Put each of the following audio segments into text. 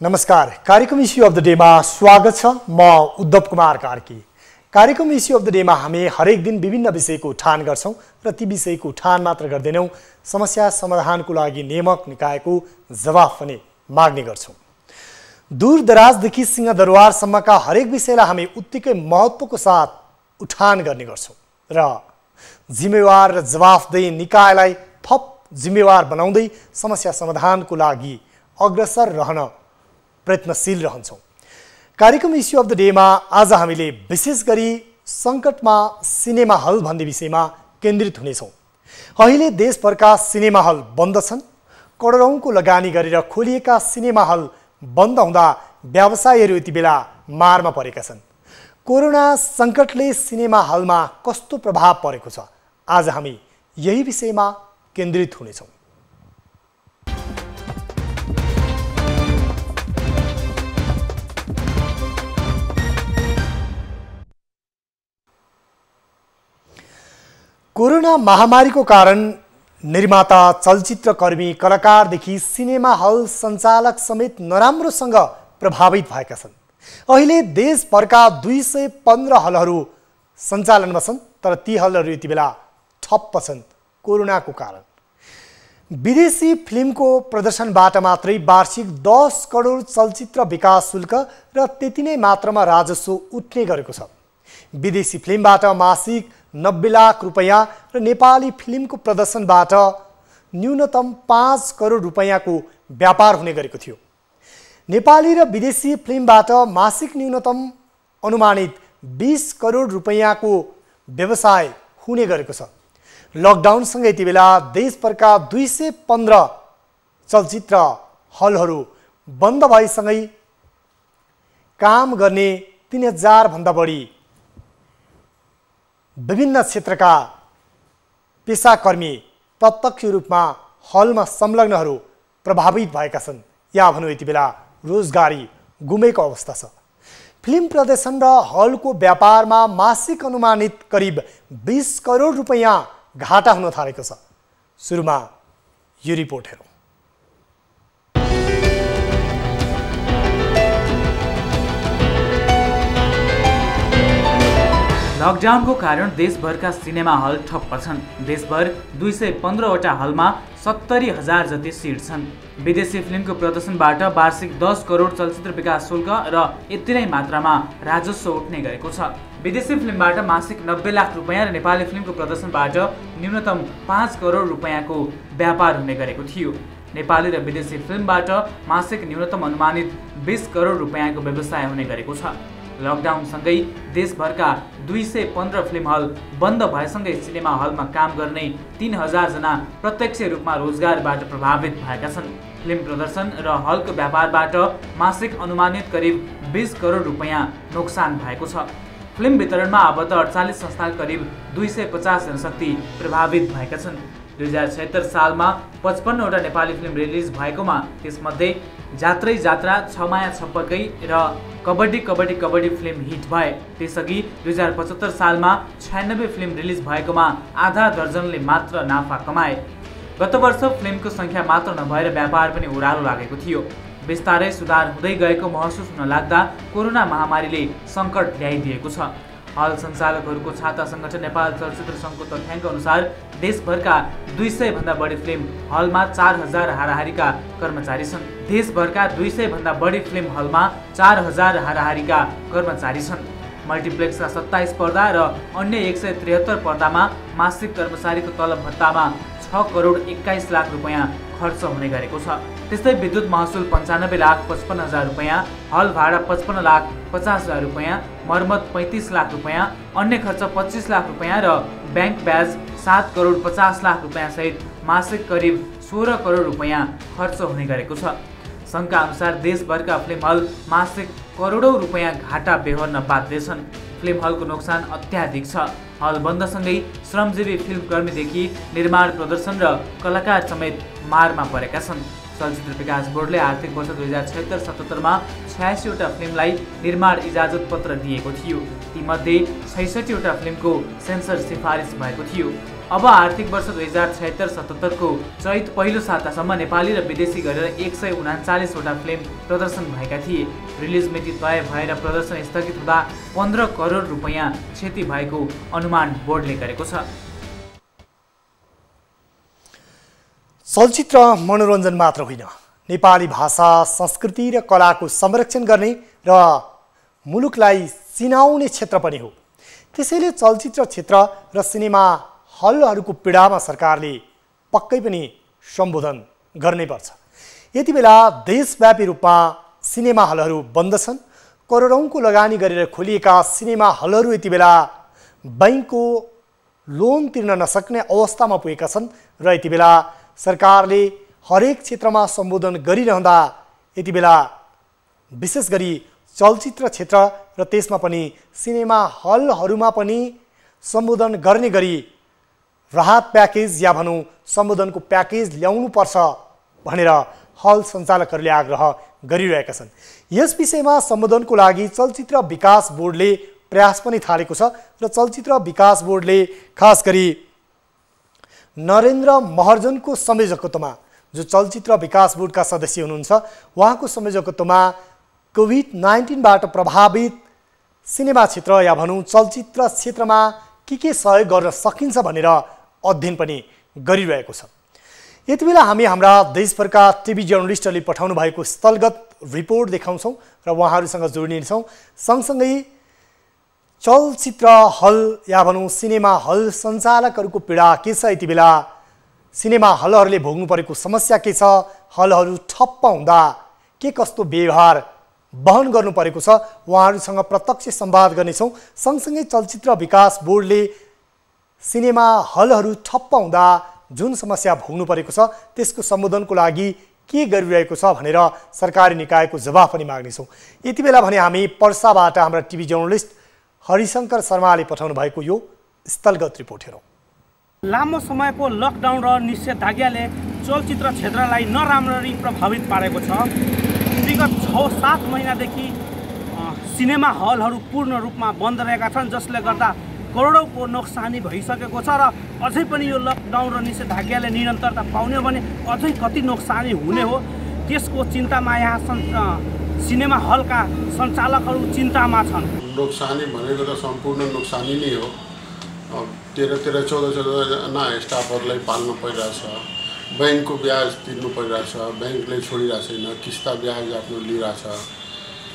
नमस्कार, कार्यक्रम issue of the डेमा स्वागत छ। म उद्धव कुमार कार्की। कार्यक्रम इश्यू अफ द डेमा हामी हरेक दिन विभिन्न विषयको उठान गर्छौं र ती विषयको उठान मात्र गर्दैनौं, समस्या समाधानको लागि नियामक निकायको जवाफ पनि माग्ने गर्छौं। दूरदराजदेखि सिंहदरबारसम्मका हरेक विषयलाई हामी उत्तिकै महत्त्वको साथ उठान गर्ने गर्छौं र जिम्मेवार र जवाफदेही निकायलाई थप जिम्मेवार बनाउँदै समस्या समाधानको लागि अग्रसर रहन प्रयत्नशील रहन्छौं। कार्यक्रम इश्यू अफ द डेमा आज हामीले विशेष गरी संकटमा सिनेमा हल भन्ने विषयमा केन्द्रित हुनेछौं। अहिले देशभरका सिनेमा हल बन्द छन्। करोडौंको लगानी गरेर खोलिएका सिनेमा हल बन्द हुँदा व्यवसायीहरू यति बेला मारमा परेका छन्। कोरोना संकटले सिनेमा हलमा कस्तो प्रभाव परेको छ, आज हामी यही विषयमा केन्द्रित हुनेछौं। कोरोना महामारीको कारण निर्माता, चलचित्रकर्मी, कलाकारदेखि सिनेमा हल सञ्चालक समेत नराम्रोसँग प्रभावित भएका छन्। अहिले देशभरका 215 हलहरू सञ्चालनमा छन्, तर ती हलहरू यति बेला ठप्प छन् कोरोनाको कारण। विदेशी फिल्मको प्रदर्शनबाट मात्रै वार्षिक 10 करोड चलचित्र विकास शुल्क र त्यति नै मात्रामा राजस्व उठ्ने गरेको छ। विदेशी फिल्मबाट मासिक 90 लाख रुपैयाँ र नेपाली फिल्मको प्रदर्शनबाट न्यूनतम 5 करोड रुपैयाँको व्यापार हुने गरेको थियो। नेपाली र विदेशी फिल्मबाट मासिक न्यूनतम अनुमानित 20 करोड रुपैयाँको व्यवसाय हुने गरेको छ। लकडाउनसँगै यति बेला देशभरका 215 चलचित्र हलहरू बन्द भएसँगै काम गर्ने 3000 भन्दा बढी विभिन्न क्षेत्रका पेसाकर्मी प्रत्यक्ष रूपमा हलमा संलग्नहरू प्रभावित भएका छन्, या भनौँ यति बेला रोजगारी गुमेको अवस्था छ। फिल्म प्रदर्शन र हलको व्यापारमा मासिक अनुमानित करिब 20 करोड रुपैयाँ घाटा हुन थालेको छ। सुरुमा यो रिपोर्ट हेरौँ। लकडाउनको कारण देशभरका सिनेमा हल ठप्प छन्। देशभर 215 वटा हलमा 70,000 जति सिट छन्। विदेशी फिल्मको प्रदर्शनबाट वार्षिक 10 करोड चलचित्र विकास शुल्क र यति नै मात्रामा राजस्व उठ्ने गरेको छ। विदेशी फिल्मबाट मासिक 90 लाख रुपैयाँ र नेपाली फिल्मको प्रदर्शनबाट न्यूनतम 5 करोड रुपैयाँको व्यापार हुने गरेको थियो। नेपाली र विदेशी फिल्मबाट मासिक न्यूनतम अनुमानित 20 करोड रुपैयाँको व्यवसाय हुने गरेको छ। लकडाउनसँगै देशभरका 215 फिल्म हल बन्द भएसँगै सिनेमा हलमा काम गर्ने 3000 जना प्रत्यक्ष रूपमा रोजगारबाट प्रभावित भएका छन्। फिल्म प्रदर्शन र हलको व्यापारबाट मासिक अनुमानित करिब 20 करोड रुपैयाँ नोक्सान भएको छ। फिल्म वितरणमा आबद्ध 48 संस्था करिब 250 जनशक्ति प्रभावित भएका छन्। 2076 सालमा 55 वटा नेपाली फिल्म रिलिज भएकोमा त्यसमध्ये जात्रै जात्रा, छ माया छपकै र कबड्डी कबड्डी कबड्डी फिल्म हिट भए। त्यसअघि 2075 सालमा 96 फिल्म रिलिज भएकोमा आधा दर्जनले मात्र नाफा कमाए। गत वर्ष फिल्मको संख्या मात्र नभएर व्यापार पनि ओह्रालो लागेको थियो। बिस्तारै सुधार हुँदै गएको महसुस हुन लाग्दा कोरोना महामारीले सङ्कट ल्याइदिएको छ। हल सञ्चालकहरूको छाता सङ्गठन नेपाल चलचित्र सङ्घको तथ्याङ्क अनुसार देशभरका 200 भन्दा बढी फिल्म हलमा 4000 हाराहारीका कर्मचारी छन्। देशभरका 200 भन्दा बढी फिल्म हलमा 4000 हाराहारीका कर्मचारी छन्। मल्टिप्लेक्सका 27 पर्दा र अन्य 173 पर्दामा मासिक कर्मचारीको तलब भत्तामा 6 करोड 21 लाख रुपैयाँ खर्च हुने गरेको छ। त्यस्तै विद्युत महसुल 95 लाख 55 हजार रुपैयाँ, हल भाडा 55 लाख 50 हजार रुपैयाँ, मर्मत 35 लाख रुपैयाँ, अन्य खर्च 25 लाख रुपैयाँ र ब्याङ्क ब्याज 7 करोड 50 लाख रुपैयाँ सहित मासिक करिब 16 करोड रुपैयाँ खर्च हुने गरेको छ। सङ्घका अनुसार देशभरका फिल्म हल मासिक करोडौँ रुपैयाँ घाटा बेहोर्न बाध्य छन्। फिल्म हलको नोक्सान अत्याधिक छ। हल बन्दसँगै श्रमजीवी फिल्मकर्मीदेखि निर्माण, प्रदर्शन र कलाकार समेत मारमा परेका छन्। चलचित्र विकास बोर्डले आर्थिक वर्ष 2076-77 मा 86 वटा फिल्मलाई निर्माण इजाजत पत्र दिएको थियो। तीमध्ये 66 वटा फिल्मको सेन्सर सिफारिस भएको थियो। अब आर्थिक वर्ष 2076-77 को चैत पहिलो सातासम्म नेपाली र विदेशी गरेर 139वटा फिल्म प्रदर्शन भएका थिए। रिलिज मिति तय भएर प्रदर्शन स्थगित हुँदा 15 करोड रुपैयाँ क्षति भएको अनुमान बोर्डले गरेको छ। चलचित्र मनोरञ्जन मात्र होइन, नेपाली भाषा, संस्कृति र कलाको संरक्षण गर्ने र मुलुकलाई चिनाउने क्षेत्र पनि हो। त्यसैले चलचित्र क्षेत्र र सिनेमा हलहरूको पीडामा सरकारले पक्कै पनि सम्बोधन गर्नैपर्छ। यति बेला देशव्यापी रूपमा सिनेमा हलहरू बन्द छन्। करोडौँको लगानी गरेर खोलिएका सिनेमा हलहरू यति बेला बैंकको लोन तिर्न नसक्ने अवस्थामा पुगेका छन् र यति बेला सरकारले हरेक क्षेत्रमा सम्बोधन गरिरहँदा यति बेला विशेष गरी चलचित्र क्षेत्र र त्यसमा पनि सिनेमा हलहरूमा पनि सम्बोधन गर्ने गरी राहत प्याकेज या भनौँ सम्बोधनको प्याकेज ल्याउनुपर्छ भनेर हल सञ्चालकहरूले आग्रह गरिरहेका छन्। यस विषयमा सम्बोधनको लागि चलचित्र विकास बोर्डले प्रयास पनि थालेको छ र चलचित्र विकास बोर्डले खास गरी नरेन्द्र महर्जनको संयोजकत्वमा, जो चलचित्र विकास बोर्डका सदस्य हुनुहुन्छ, उहाँको संयोजकत्वमा कोभिड-19बाट प्रभावित सिनेमा क्षेत्र या भनौँ चलचित्र क्षेत्रमा के सहयोग गर्न सकिन्छ भनेर अध्ययन पनि गरिरहेको छ। यति बेला हामी हाम्रा देशभरका टिभी जर्नलिस्टहरूले पठाउनु भएको स्थलगत रिपोर्ट देखाउँछौँ र उहाँहरूसँग जोडिनेछौँ। सँगसँगै चलचित्र हल या भनौँ सिनेमा हल सञ्चालकहरूको पीडा के छ, यति बेला सिनेमा हलहरूले भोग्नु परेको समस्या के छ, हलहरू ठप्प हुँदा के कस्तो व्यवहार वहन गर्नु परेको छ, उहाँहरूसँग प्रत्यक्ष संवाद गर्नेछौँ। सँगसँगै चलचित्र विकास बोर्डले सिनेमा हलहरू ठप्प हुँदा जुन समस्या भोग्नु परेको छ त्यसको सम्बोधनको लागि के गरिरहेको छ भनेर सरकारी निकायको जवाफ पनि माग्नेछौँ। यति बेला भने हामी पर्साबाट हाम्रा टिभी जर्नलिस्ट हरिशङ्कर शर्माले पठाउनु भएको यो स्थलगत रिपोर्ट हेरौँ। लामो समयको लकडाउन र निषेधाज्ञाले चलचित्र क्षेत्रलाई नराम्ररी प्रभावित पारेको छ। विगत 6-7 महिनादेखि सिनेमा हलहरू पूर्ण रूपमा बन्द रहेका छन्, जसले गर्दा करोडौँको नोक्सानी भइसकेको छ र अझै पनि यो लकडाउन र निषेधाज्ञाले निरन्तरता पाउने हो भने अझै कति नोक्सानी हुने हो त्यसको चिन्तामा यहाँ सिनेमा हलका सञ्चालकहरू चिन्तामा छन्। नोक्सानी भनेको त सम्पूर्ण नोक्सानी नै हो। 13-14 स्टाफहरूलाई पाल्नु परिरहेछ, बैंकको ब्याज तिर्नु परिरहेछ, बैंकले छोडिरहेको छैन, किस्ता ब्याज आफ्नो लिइरहेछ।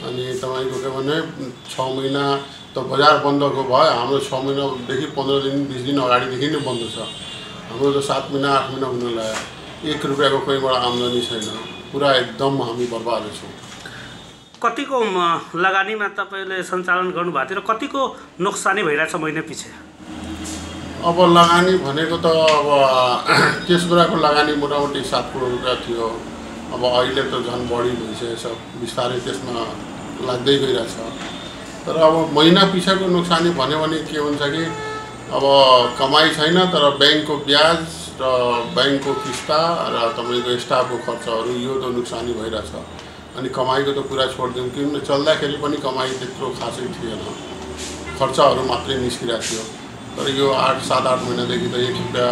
अनि तपाईँको के भने 6 महिना त बजार बन्दको भयो, हाम्रो 6 महिनादेखि 15 दिन 20 दिन अगाडिदेखि नै बन्द छ। हाम्रो त 7 महिना 8 महिना हुन लाग्यो, 1 रुपियाँको कोहीबाट आम्दानी छैन, पुरा एकदम हामी बर्बाद छौँ। कतिको लगानीमा तपाईँले सञ्चालन गर्नुभएको थियो र कतिको नोक्सानी भइरहेछ महिना पछि? अब लगानी भनेको त अब त्यस बेलाको लगानी मोटामोटी 7 करोड रुपियाँ थियो। अब अहिले त झन् बढी भइसकेको छ, बिस्तारै त्यसमा लाग्दै गइरहेछ। तर अब महिना पछिको नोक्सानी भन्यो भने के हुन्छ कि अब कमाइ छैन, तर बैंकको ब्याज र बैंकको किस्ता र तपाईँको स्टाफको खर्चहरू यो त नोक्सानी भइरहेछ। अनि कमाइको त कुरा छोडिदिउँ, किन चल्दाखेरि पनि कमाइ त्यत्रो खासै थिएन, खर्चहरू मात्रै निस्किरहेको थियो। तर यो 7-8 महिनादेखि त 1 रुपियाँ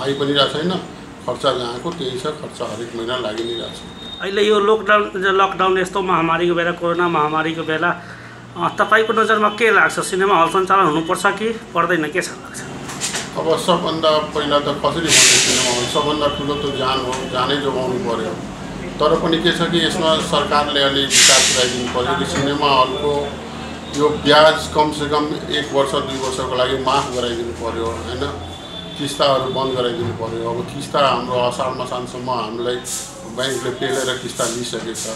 आइ पनि रहेको छैन, खर्च जहाँको त्यही छ, खर्च हरेक महिना लागि नै रहेछ। अहिले यो लकडाउन यस्तो महामारीको बेला, कोरोना महामारीको बेला तपाईँको नजरमा के लाग्छ? सिनेमा हल सञ्चालन हुनुपर्छ कि पर्दैन, के छ लाग्छ? अब सबभन्दा पहिला त कसरी भन्ने सिनेमा हल सबभन्दा ठुलो त ज्यान हो, ज्यानै जोगाउनु पर्यो। तर पनि के छ कि यसमा सरकारले अलि विचार पुऱ्याइदिनु पर्यो कि सिनेमा हलको यो ब्याज कमसेकम 1 वर्ष 2 वर्षको लागि माफ गराइदिनु पर्यो हैन, किस्ताहरू बन्द गराइदिनु पर्यो। अब किस्ता हाम्रो असार मसानसम्म हामीलाई बैंकले पेलेर किस्ता लिइसकेको छ।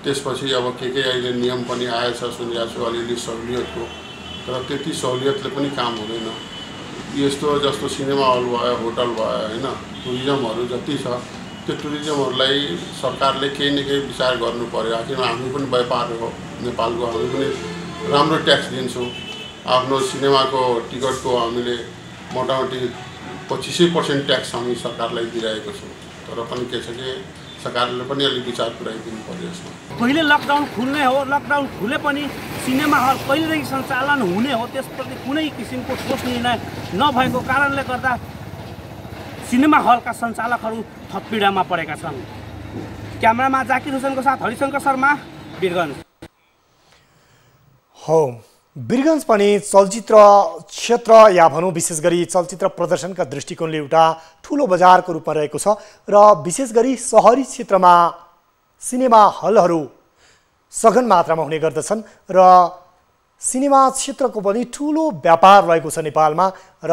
त्यसपछि अब के अहिले नियम पनि आएछ सुनिरहेको छु, अलिअलि सहुलियतको, तर त्यति सहुलियतले पनि काम हुँदैन। यस्तो जस्तो सिनेमा हल भयो, होटल भयो हैन, टुरिज्महरू जति छ त्यो टुरिज्महरूलाई सरकारले केही न केही विचार गर्नु पर्यो। आखिर हामी पनि व्यापार हो नेपालको, हामी पनि राम्रो ट्याक्स दिन्छौँ। आफ्नो सिनेमाको टिकटको हामीले मोटामोटी 25% ट्याक्स हामी सरकारलाई दिइरहेको छौँ। तर पनि के छ कि सरकारले पनि अलिक विचार पुऱ्याइदिनु पर्यो यसमा। पहिले लकडाउन खुल्ने हो, लकडाउन खुले पनि सिनेमा हल कहिलेदेखि सञ्चालन हुने हो त्यसप्रति कुनै किसिमको ठोस निर्णय नभएको कारणले गर्दा सिनेमा हलका सञ्चालकहरू थप पीडामा परेका छन्। क्यामेरामा जाकिर हुसैनको साथ हरिशङ्कर शर्मा, वीरगञ्ज। हो, वीरगञ्ज पनि चलचित्र क्षेत्र या भनौँ विशेष गरी चलचित्र प्रदर्शनका दृष्टिकोणले एउटा ठुलो बजारको रूपमा रहेको छ र विशेष गरी सहरी क्षेत्रमा सिनेमा हलहरू सघन मात्रामा हुने गर्दछन् र सिनेमा क्षेत्रको पनि ठुलो व्यापार रहेको छ नेपालमा र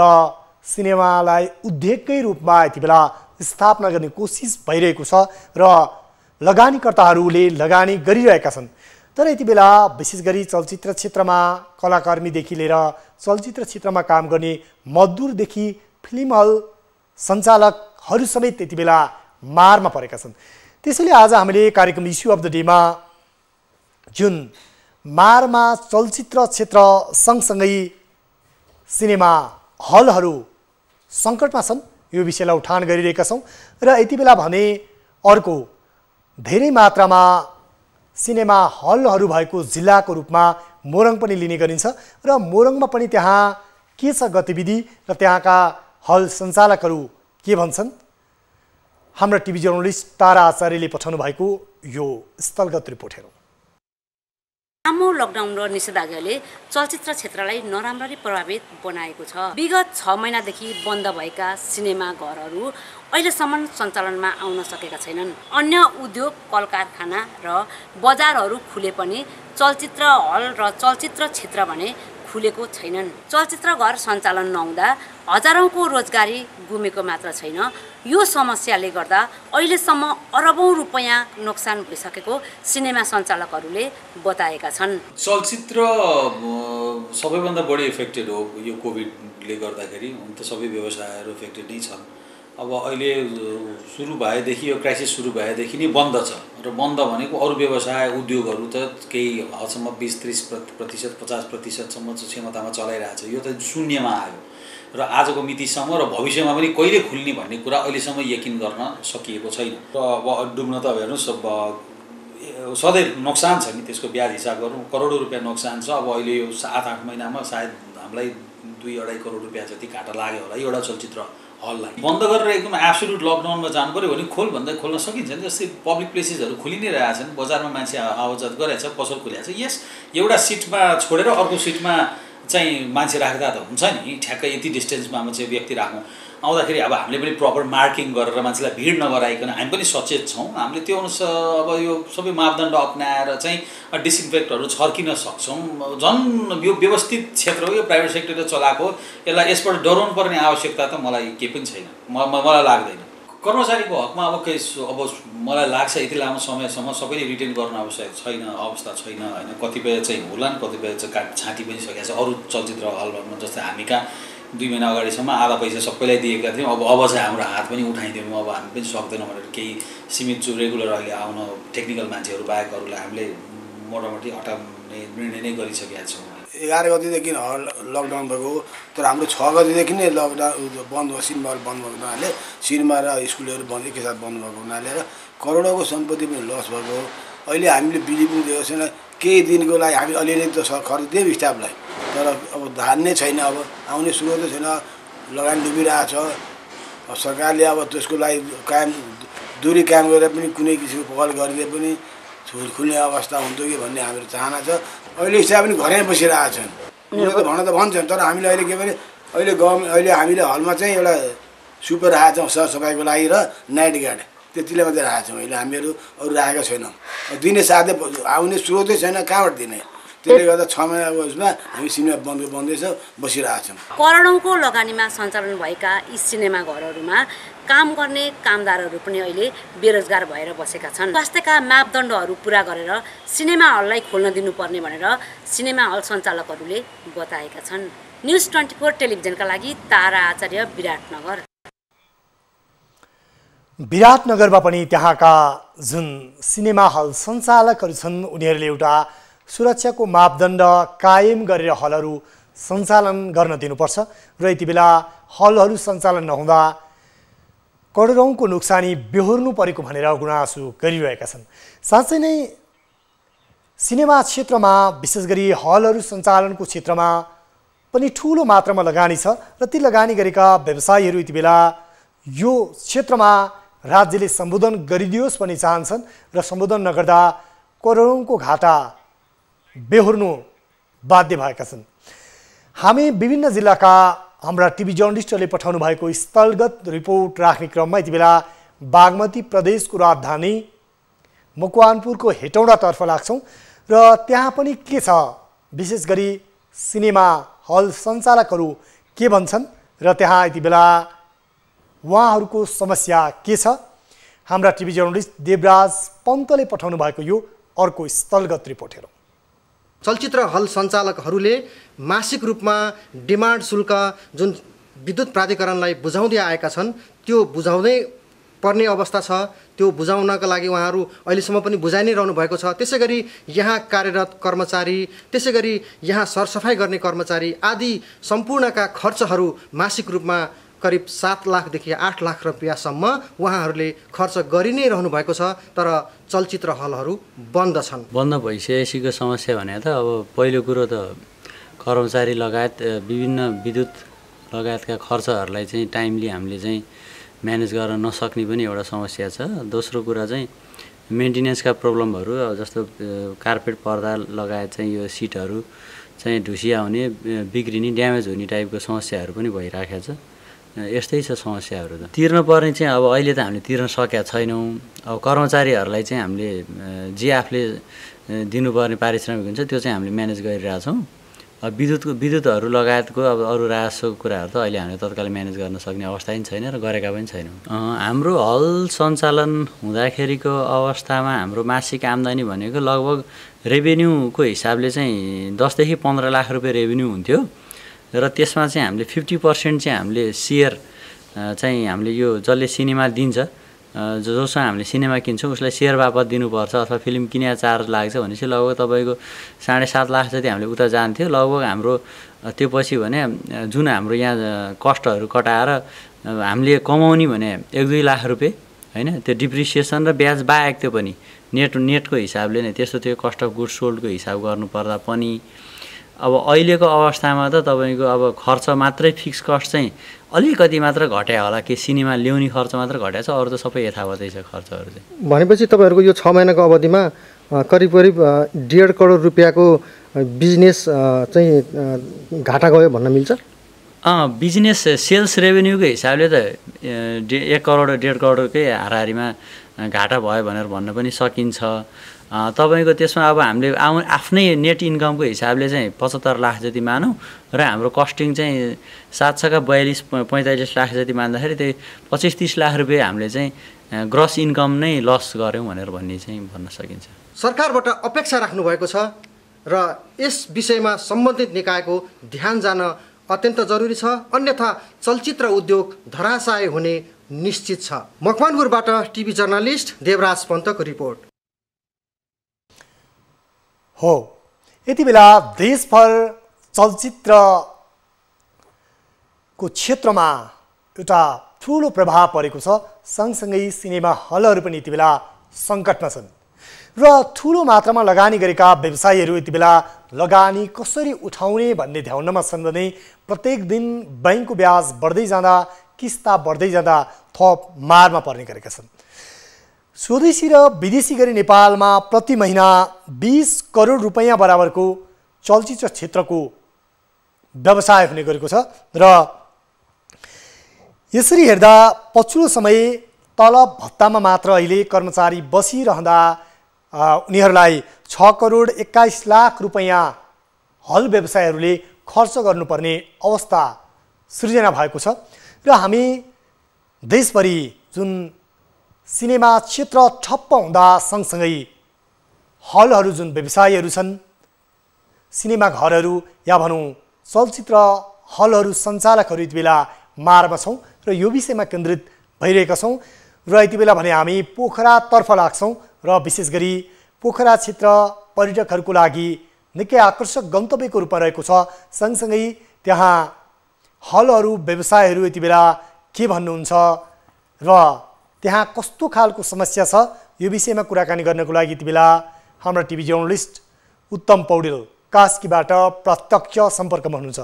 सिनेमालाई उद्योगकै रूपमा यति बेला स्थापना गर्ने कोसिस भइरहेको छ र लगानीकर्ताहरूले लगानी गरिरहेका छन्। तर यति बेला विशेष गरी चलचित्र क्षेत्रमा कलाकर्मीदेखि लिएर चलचित्र क्षेत्रमा काम गर्ने मजदुरदेखि फिल्म हल सञ्चालकहरू समेत यति बेला मारमा परेका छन्। त्यसैले आज हामीले कार्यक्रम इस्यु अफ द डेमा जुन मारमा चलचित्र क्षेत्र सँगसँगै सिनेमा हलहरू सङ्कटमा छन् यो विषयलाई उठान गरिरहेका छौँ र यति बेला भने अर्को धेरै मात्रामा सिनेमा हलहरू भएको जिल्लाको रूपमा मोरङ पनि लिने गरिन्छ र मोरङमा पनि त्यहाँ के छ गतिविधि र त्यहाँका हल सञ्चालकहरू के भन्छन्। हाम्रा टिभी जर्नलिस्ट तारा आचार्यले पठाउनु भएको यो स्थलगत रिपोर्ट हेरौँ। लामो लकडाउन र निषेधाज्ञाले चलचित्र क्षेत्रलाई नराम्ररी प्रभावित बनाएको छ। विगत 6 महिनादेखि बन्द भएका सिनेमा घरहरू अहिलेसम्म सञ्चालनमा आउन सकेका छैनन्। अन्य उद्योग, कल कारखाना र बजारहरू खुले पनि चलचित्र हल र चलचित्र क्षेत्र भने खुलेको छैनन्। चलचित्र घर सञ्चालन नहुँदा हजारौंको रोजगारी गुमेको मात्र छैन, यो समस्याले गर्दा अहिलेसम्म अरबौं रुपैयाँ नोक्सान भइसकेको सिनेमा सञ्चालकहरूले बताएका छन्। चलचित्र सबैभन्दा बढी इफेक्टेड हो यो कोभिडले गर्दाखेरि। हुन त सबै व्यवसायहरू इफेक्टेड नै छन्। अब अहिले सुरु भएदेखि यो क्राइसिस सुरु भएदेखि नै बन्द छ र बन्द भनेको अरू व्यवसाय उद्योगहरू त केही हदसम्म 20-30%, 50%सम्म क्षमतामा चलाइरहेछ। यो त शून्यमा आयो र आजको मितिसम्म र भविष्यमा पनि कहिले खुल्ने भन्ने कुरा अहिलेसम्म यकिन गर्न सकिएको छैन। र अब डुब्न त हेर्नुहोस्, अब सधैँ नोक्सान छ नि, त्यसको ब्याज हिसाब गरौँ करोडौँ रुपियाँ नोक्सान छ। अब अहिले यो 7-8 महिनामा सायद हामीलाई 2-2.5 करोड रुपियाँ जति घाटा लाग्यो होला एउटा चलचित्र हललाई। बन्द गरेर एकदम एब्सोल्युट लकडाउनमा जानु पऱ्यो भने खोल भन्दा खोल्न सकिन्छ नि। जस्तै पब्लिक प्लेसेसहरू खुलि नै रहेछन्, बजारमा मान्छे आवाजात गरेछ, पसल खुलेको छ। यस एउटा सिटमा छोडेर अर्को सिटमा चाहिँ मान्छे राख्दा त हुन्छ नि, ठ्याक्कै यति डिस्टेन्समा मान्छे व्यक्ति राखौँ। आउँदाखेरि अब हामीले पनि प्रपर मार्किङ गरेर मान्छेलाई भिड नगराइकन हामी पनि सचेत छौँ। हामीले त्यो अनुसार अब यो सबै मापदण्ड अपनाएर चाहिँ डिसइन्फेक्टहरू छर्किन सक्छौँ। झन् यो व्यवस्थित क्षेत्र हो, यो प्राइभेट सेक्टरले चलाएको, यसलाई यसबाट डराउनु पर्ने आवश्यकता त मलाई केही पनि छैन, मलाई लाग्दैन। कर्मचारीको हकमा अब मलाई लाग्छ यति लामो समयसम्म सबैले रिटेन गर्न आवश्यक छैन, अवस्था छैन होइन। कतिपय चाहिँ होलान्, कतिपय चाहिँ छाँटी पनि सकेको छ। अरू चलचित्र हलमा जस्तै हामी कहाँ 2 महिना अगाडिसम्म आधा पैसा सबैलाई दिएका थियौँ। अब चाहिँ हाम्रो हात पनि उठाइदियौँ, अब हामी पनि सक्दैनौँ भनेर केही सीमित जो रेगुलर अहिले आउन टेक्निकल मान्छेहरू बाहेकहरूलाई हामीले मोटामोटी हटाउने निर्णय नै गरिसकेका छौँ। 11 गतिदेखि हल लकडाउन भएको, तर हाम्रो 6 गतिदेखि नै लकडाउन बन्द भयो। सिनेमा हल बन्द भएको हुनाले, सिनेमा र स्कुलहरू बन्द एकैसाथ बन्द भएको हुनाले र करोडौँको सम्पत्ति पनि लस भएको। अहिले हामीले बिजी पनि दिएको छैन, केही दिनको लागि हामी अलिअलि त खर्च दियौँ स्टाफलाई, तर अब धान्ने छैन, अब आउने स्रोत छैन, लगानी डुबिरहेछ। सरकारले अब त्यसको लागि दूरी कायम गरेर पनि कुनै किसिमको पहल गरिदिए पनि खुल्ने अवस्था हुन्थ्यो कि भन्ने हाम्रो चाहना छ। अहिले स्टाफ पनि घरै बसिरहेछन्, उनीहरू त भन्न त भन्छन्, तर हामीले अहिले के भने अहिले हामीले हलमा चाहिँ एउटा सुपर राखेको छौँ सरसफाइको लागि र नाइट गार्ड, त्यतिले मात्रै राखेको छौँ। अहिले हामीहरू अरू राखेका छैनौँ। दिने साथै आउने स्रोतै छैन, कहाँबाट दिने? त्यसले गर्दा 6 महिनाको उसमा हामी सिनेमा बन्दैछ बसिरहेछौँ। करोडौँको लगानीमा सञ्चालन भएका यी सिनेमा घरहरूमा काम गर्ने कामदारहरू पनि अहिले बेरोजगार भएर बसेका छन्। स्वास्थ्यका मापदण्डहरू पुरा गरेर सिनेमा हललाई खोल्न दिनुपर्ने भनेर सिनेमा हल सञ्चालकहरूले बताएका छन्। न्युज 24 टेलिभिजनका लागि तारा आचार्य, विराटनगर। विराटनगरमा पनि त्यहाँका जुन सिनेमा हल सञ्चालकहरू छन् उनीहरूले एउटा सुरक्षाको मापदण्ड कायम गरेर हलहरू सञ्चालन गर्न दिनुपर्छ र यति बेला हलहरू सञ्चालन नहुँदा करोडौँको नोक्सानी बेहोर्नु परेको भनेर गुनासो गरिरहेका छन्। साँच्चै नै सिनेमा क्षेत्रमा विशेष गरी हलहरू सञ्चालनको क्षेत्रमा पनि ठूलो मात्रामा लगानी छ र ती लगानी गरेका व्यवसायीहरू यति बेला यो क्षेत्रमा राज्यले सम्बोधन गरिदियोस् भन्ने चाहन्छन् र सम्बोधन नगर्दा करोडौंको घाटा बेहोर्नु बाध्य भएका छन्। हामी विभिन्न जिल्लाका हाम्रा टिभी जर्नलिस्टहरूले पठाउनु भएको स्थलगत रिपोर्ट राख्ने क्रममा यति बेला बागमती प्रदेशको राजधानी मकवानपुरको हेटौडातर्फ लाग्छौँ र त्यहाँ पनि के छ, विशेष गरी सिनेमा हल सञ्चालकहरू के भन्छन् र त्यहाँ यति बेला उहाँहरूको समस्या के छ। हाम्रा टिभी जर्नलिस्ट देवराज पन्तले पठाउनु भएको यो अर्को स्थलगत रिपोर्ट हेरौँ। चलचित्र हल सञ्चालकहरूले मासिक रूपमा डिमान्ड शुल्क जुन विद्युत प्राधिकरणलाई बुझाउँदै आएका छन् त्यो बुझाउँदै पर्ने अवस्था छ। त्यो बुझाउनका लागि उहाँहरू अहिलेसम्म पनि बुझाइ नै रहनु भएको छ। त्यसै गरी यहाँ कार्यरत कर्मचारी, त्यसै गरी यहाँ सरसफाइ गर्ने कर्मचारी आदि सम्पूर्णका खर्चहरू मासिक रूपमा करिब 7 लाखदेखि 8 लाख रुपियाँसम्म उहाँहरूले खर्च गरि नै रहनु भएको छ। तर चलचित्र हलहरू बन्द छन्। बन्द भइसकेको समस्या भने त अब पहिलो कुरो त कर्मचारी लगायत विभिन्न विद्युत लगायतका खर्चहरूलाई चाहिँ टाइमली हामीले चाहिँ म्यानेज गर्न नसक्ने पनि एउटा समस्या छ। दोस्रो कुरा चाहिँ मेन्टेनेन्सका प्रब्लमहरू, जस्तो कार्पेट पर्दा लगायत चाहिँ यो सिटहरू चाहिँ ढुसिया हुने, बिग्रिने, ड्यामेज हुने टाइपको समस्याहरू पनि भइराखेको छ। यस्तै छ समस्याहरू त। तिर्न पर्ने चाहिँ अब अहिले त हामीले तिर्न सकेका छैनौँ। अब कर्मचारीहरूलाई चाहिँ हामीले जे आफूले दिनुपर्ने पारिश्रमिक हुन्छ त्यो चाहिँ हामीले म्यानेज गरिरहेछौँ। अब विद्युतहरू लगायतको अब अरू राजस्वको कुराहरू त अहिले हामीले तत्काल म्यानेज गर्न सक्ने अवस्था पनि छैन र गरेका पनि छैनौँ। हाम्रो हल सञ्चालन हुँदाखेरिको अवस्थामा हाम्रो मासिक आम्दानी भनेको लगभग रेभेन्यूको हिसाबले चाहिँ 10 देखि 15 लाख रुपियाँ रेभेन्यू हुन्थ्यो र त्यसमा चाहिँ हामीले 50% चाहिँ हामीले सेयर चाहिँ हामीले यो जसले सिनेमा दिन्छ, जोसँग हामीले सिनेमा किन्छौँ उसलाई सेयर बापत दिनुपर्छ अथवा फिल्म किने चार्ज लाग्छ भनेपछि लगभग तपाईँको 7.5 लाख जति हामीले उता जान्थ्यो। लगभग हाम्रो त्यो पछि भने जुन हाम्रो यहाँ कस्टहरू कटाएर हामीले कमाउने भने 1-2 लाख रुपियाँ होइन, त्यो डिप्रिसिएसन र ब्याज बाहेक त्यो पनि नेटको हिसाबले नै त्यस्तो त्यो कस्ट अफ गुड्स सोल्डको हिसाब गर्नुपर्दा पनि अब अहिलेको अवस्थामा त तपाईँको अब खर्च मात्रै फिक्स कस्ट चाहिँ अलिकति मात्र घट्या होला, कि सिनेमा ल्याउने खर्च मात्र घट्या छ, अरू त सबै यथावतै छ खर्चहरू चाहिँ। भनेपछि तपाईँहरूको यो 6 महिनाको अवधिमा करिब 1.5 करोड रुपियाँको बिजनेस चाहिँ घाटा गयो भन्न मिल्छ? बिजनेस सेल्स रेभेन्यूको हिसाबले त 1 करोड 1.5 करोडकै हाराहारीमा घाटा भयो भनेर भन्न पनि सकिन्छ। तपाईँको त्यसमा अब हामीले आफ्नै नेट इन्कमको हिसाबले चाहिँ 75 लाख जति मानौँ र हाम्रो कस्टिङ चाहिँ 7-42-45 लाख जति मान्दाखेरि त्यही 25-30 लाख रुपियाँ हामीले चाहिँ ग्रस इन्कम नै लस गऱ्यौँ भनेर भन्ने चाहिँ भन्न सकिन्छ। सरकारबाट अपेक्षा राख्नुभएको छ र यस विषयमा सम्बन्धित निकायको ध्यान जान अत्यन्त जरुरी छ, अन्यथा चलचित्र उद्योग धराशायी हुने निश्चित छ। मकवानपुरबाट टिभी जर्नलिस्ट देवराज पन्तको रिपोर्ट। हो, यति बेला देशभर चलचित्रको क्षेत्रमा एउटा ठुलो प्रभाव परेको छ। सँगसँगै सिनेमा हलहरू पनि यति बेला सङ्कटमा छन् र ठुलो मात्रामा लगानी गरेका व्यवसायीहरू यति बेला लगानी कसरी उठाउने भन्ने ध्यानमा छन् भने प्रत्येक दिन बैंकको ब्याज बढ्दै जाँदा, किस्ता बढ्दै जाँदा थप मारमा पर्ने गरेका छन्। स्वदेशी र विदेशी गरी नेपालमा प्रति महिना 20 करोड रुपैयाँ बराबरको चलचित्र क्षेत्रको व्यवसाय हुने गरेको छ र यसरी हेर्दा पछिल्लो समय तलब भत्तामा मात्र अहिले कर्मचारी बसिरहँदा उनीहरूलाई 6 करोड 21 लाख रुपैयाँ हल व्यवसायहरूले खर्च गर्नुपर्ने अवस्था सृजना भएको छ र हामी देशभरि जुन सिनेमा क्षेत्र ठप्प हुँदा सँगसँगै हलहरू जुन व्यवसायीहरू छन्, सिनेमा घरहरू या भनौँ चलचित्र हलहरू सञ्चालकहरू यति बेला मारमा छौँ र यो विषयमा केन्द्रित भइरहेका छौँ र यति बेला भने हामी पोखरातर्फ लाग्छौँ र विशेष गरी पोखरा क्षेत्र पर्यटकहरूको लागि निकै आकर्षक गन्तव्यको रूपमा रहेको छ। सँगसँगै त्यहाँ हलहरू व्यवसायहरू यति बेला के भन्नुहुन्छ र त्यहाँ कस्तो खालको समस्या छ, यो विषयमा कुराकानी गर्नको लागि यति बेला हाम्रा टिभी जर्नलिस्ट उत्तम पौडेल कास्कीबाट प्रत्यक्ष सम्पर्कमा हुनुहुन्छ।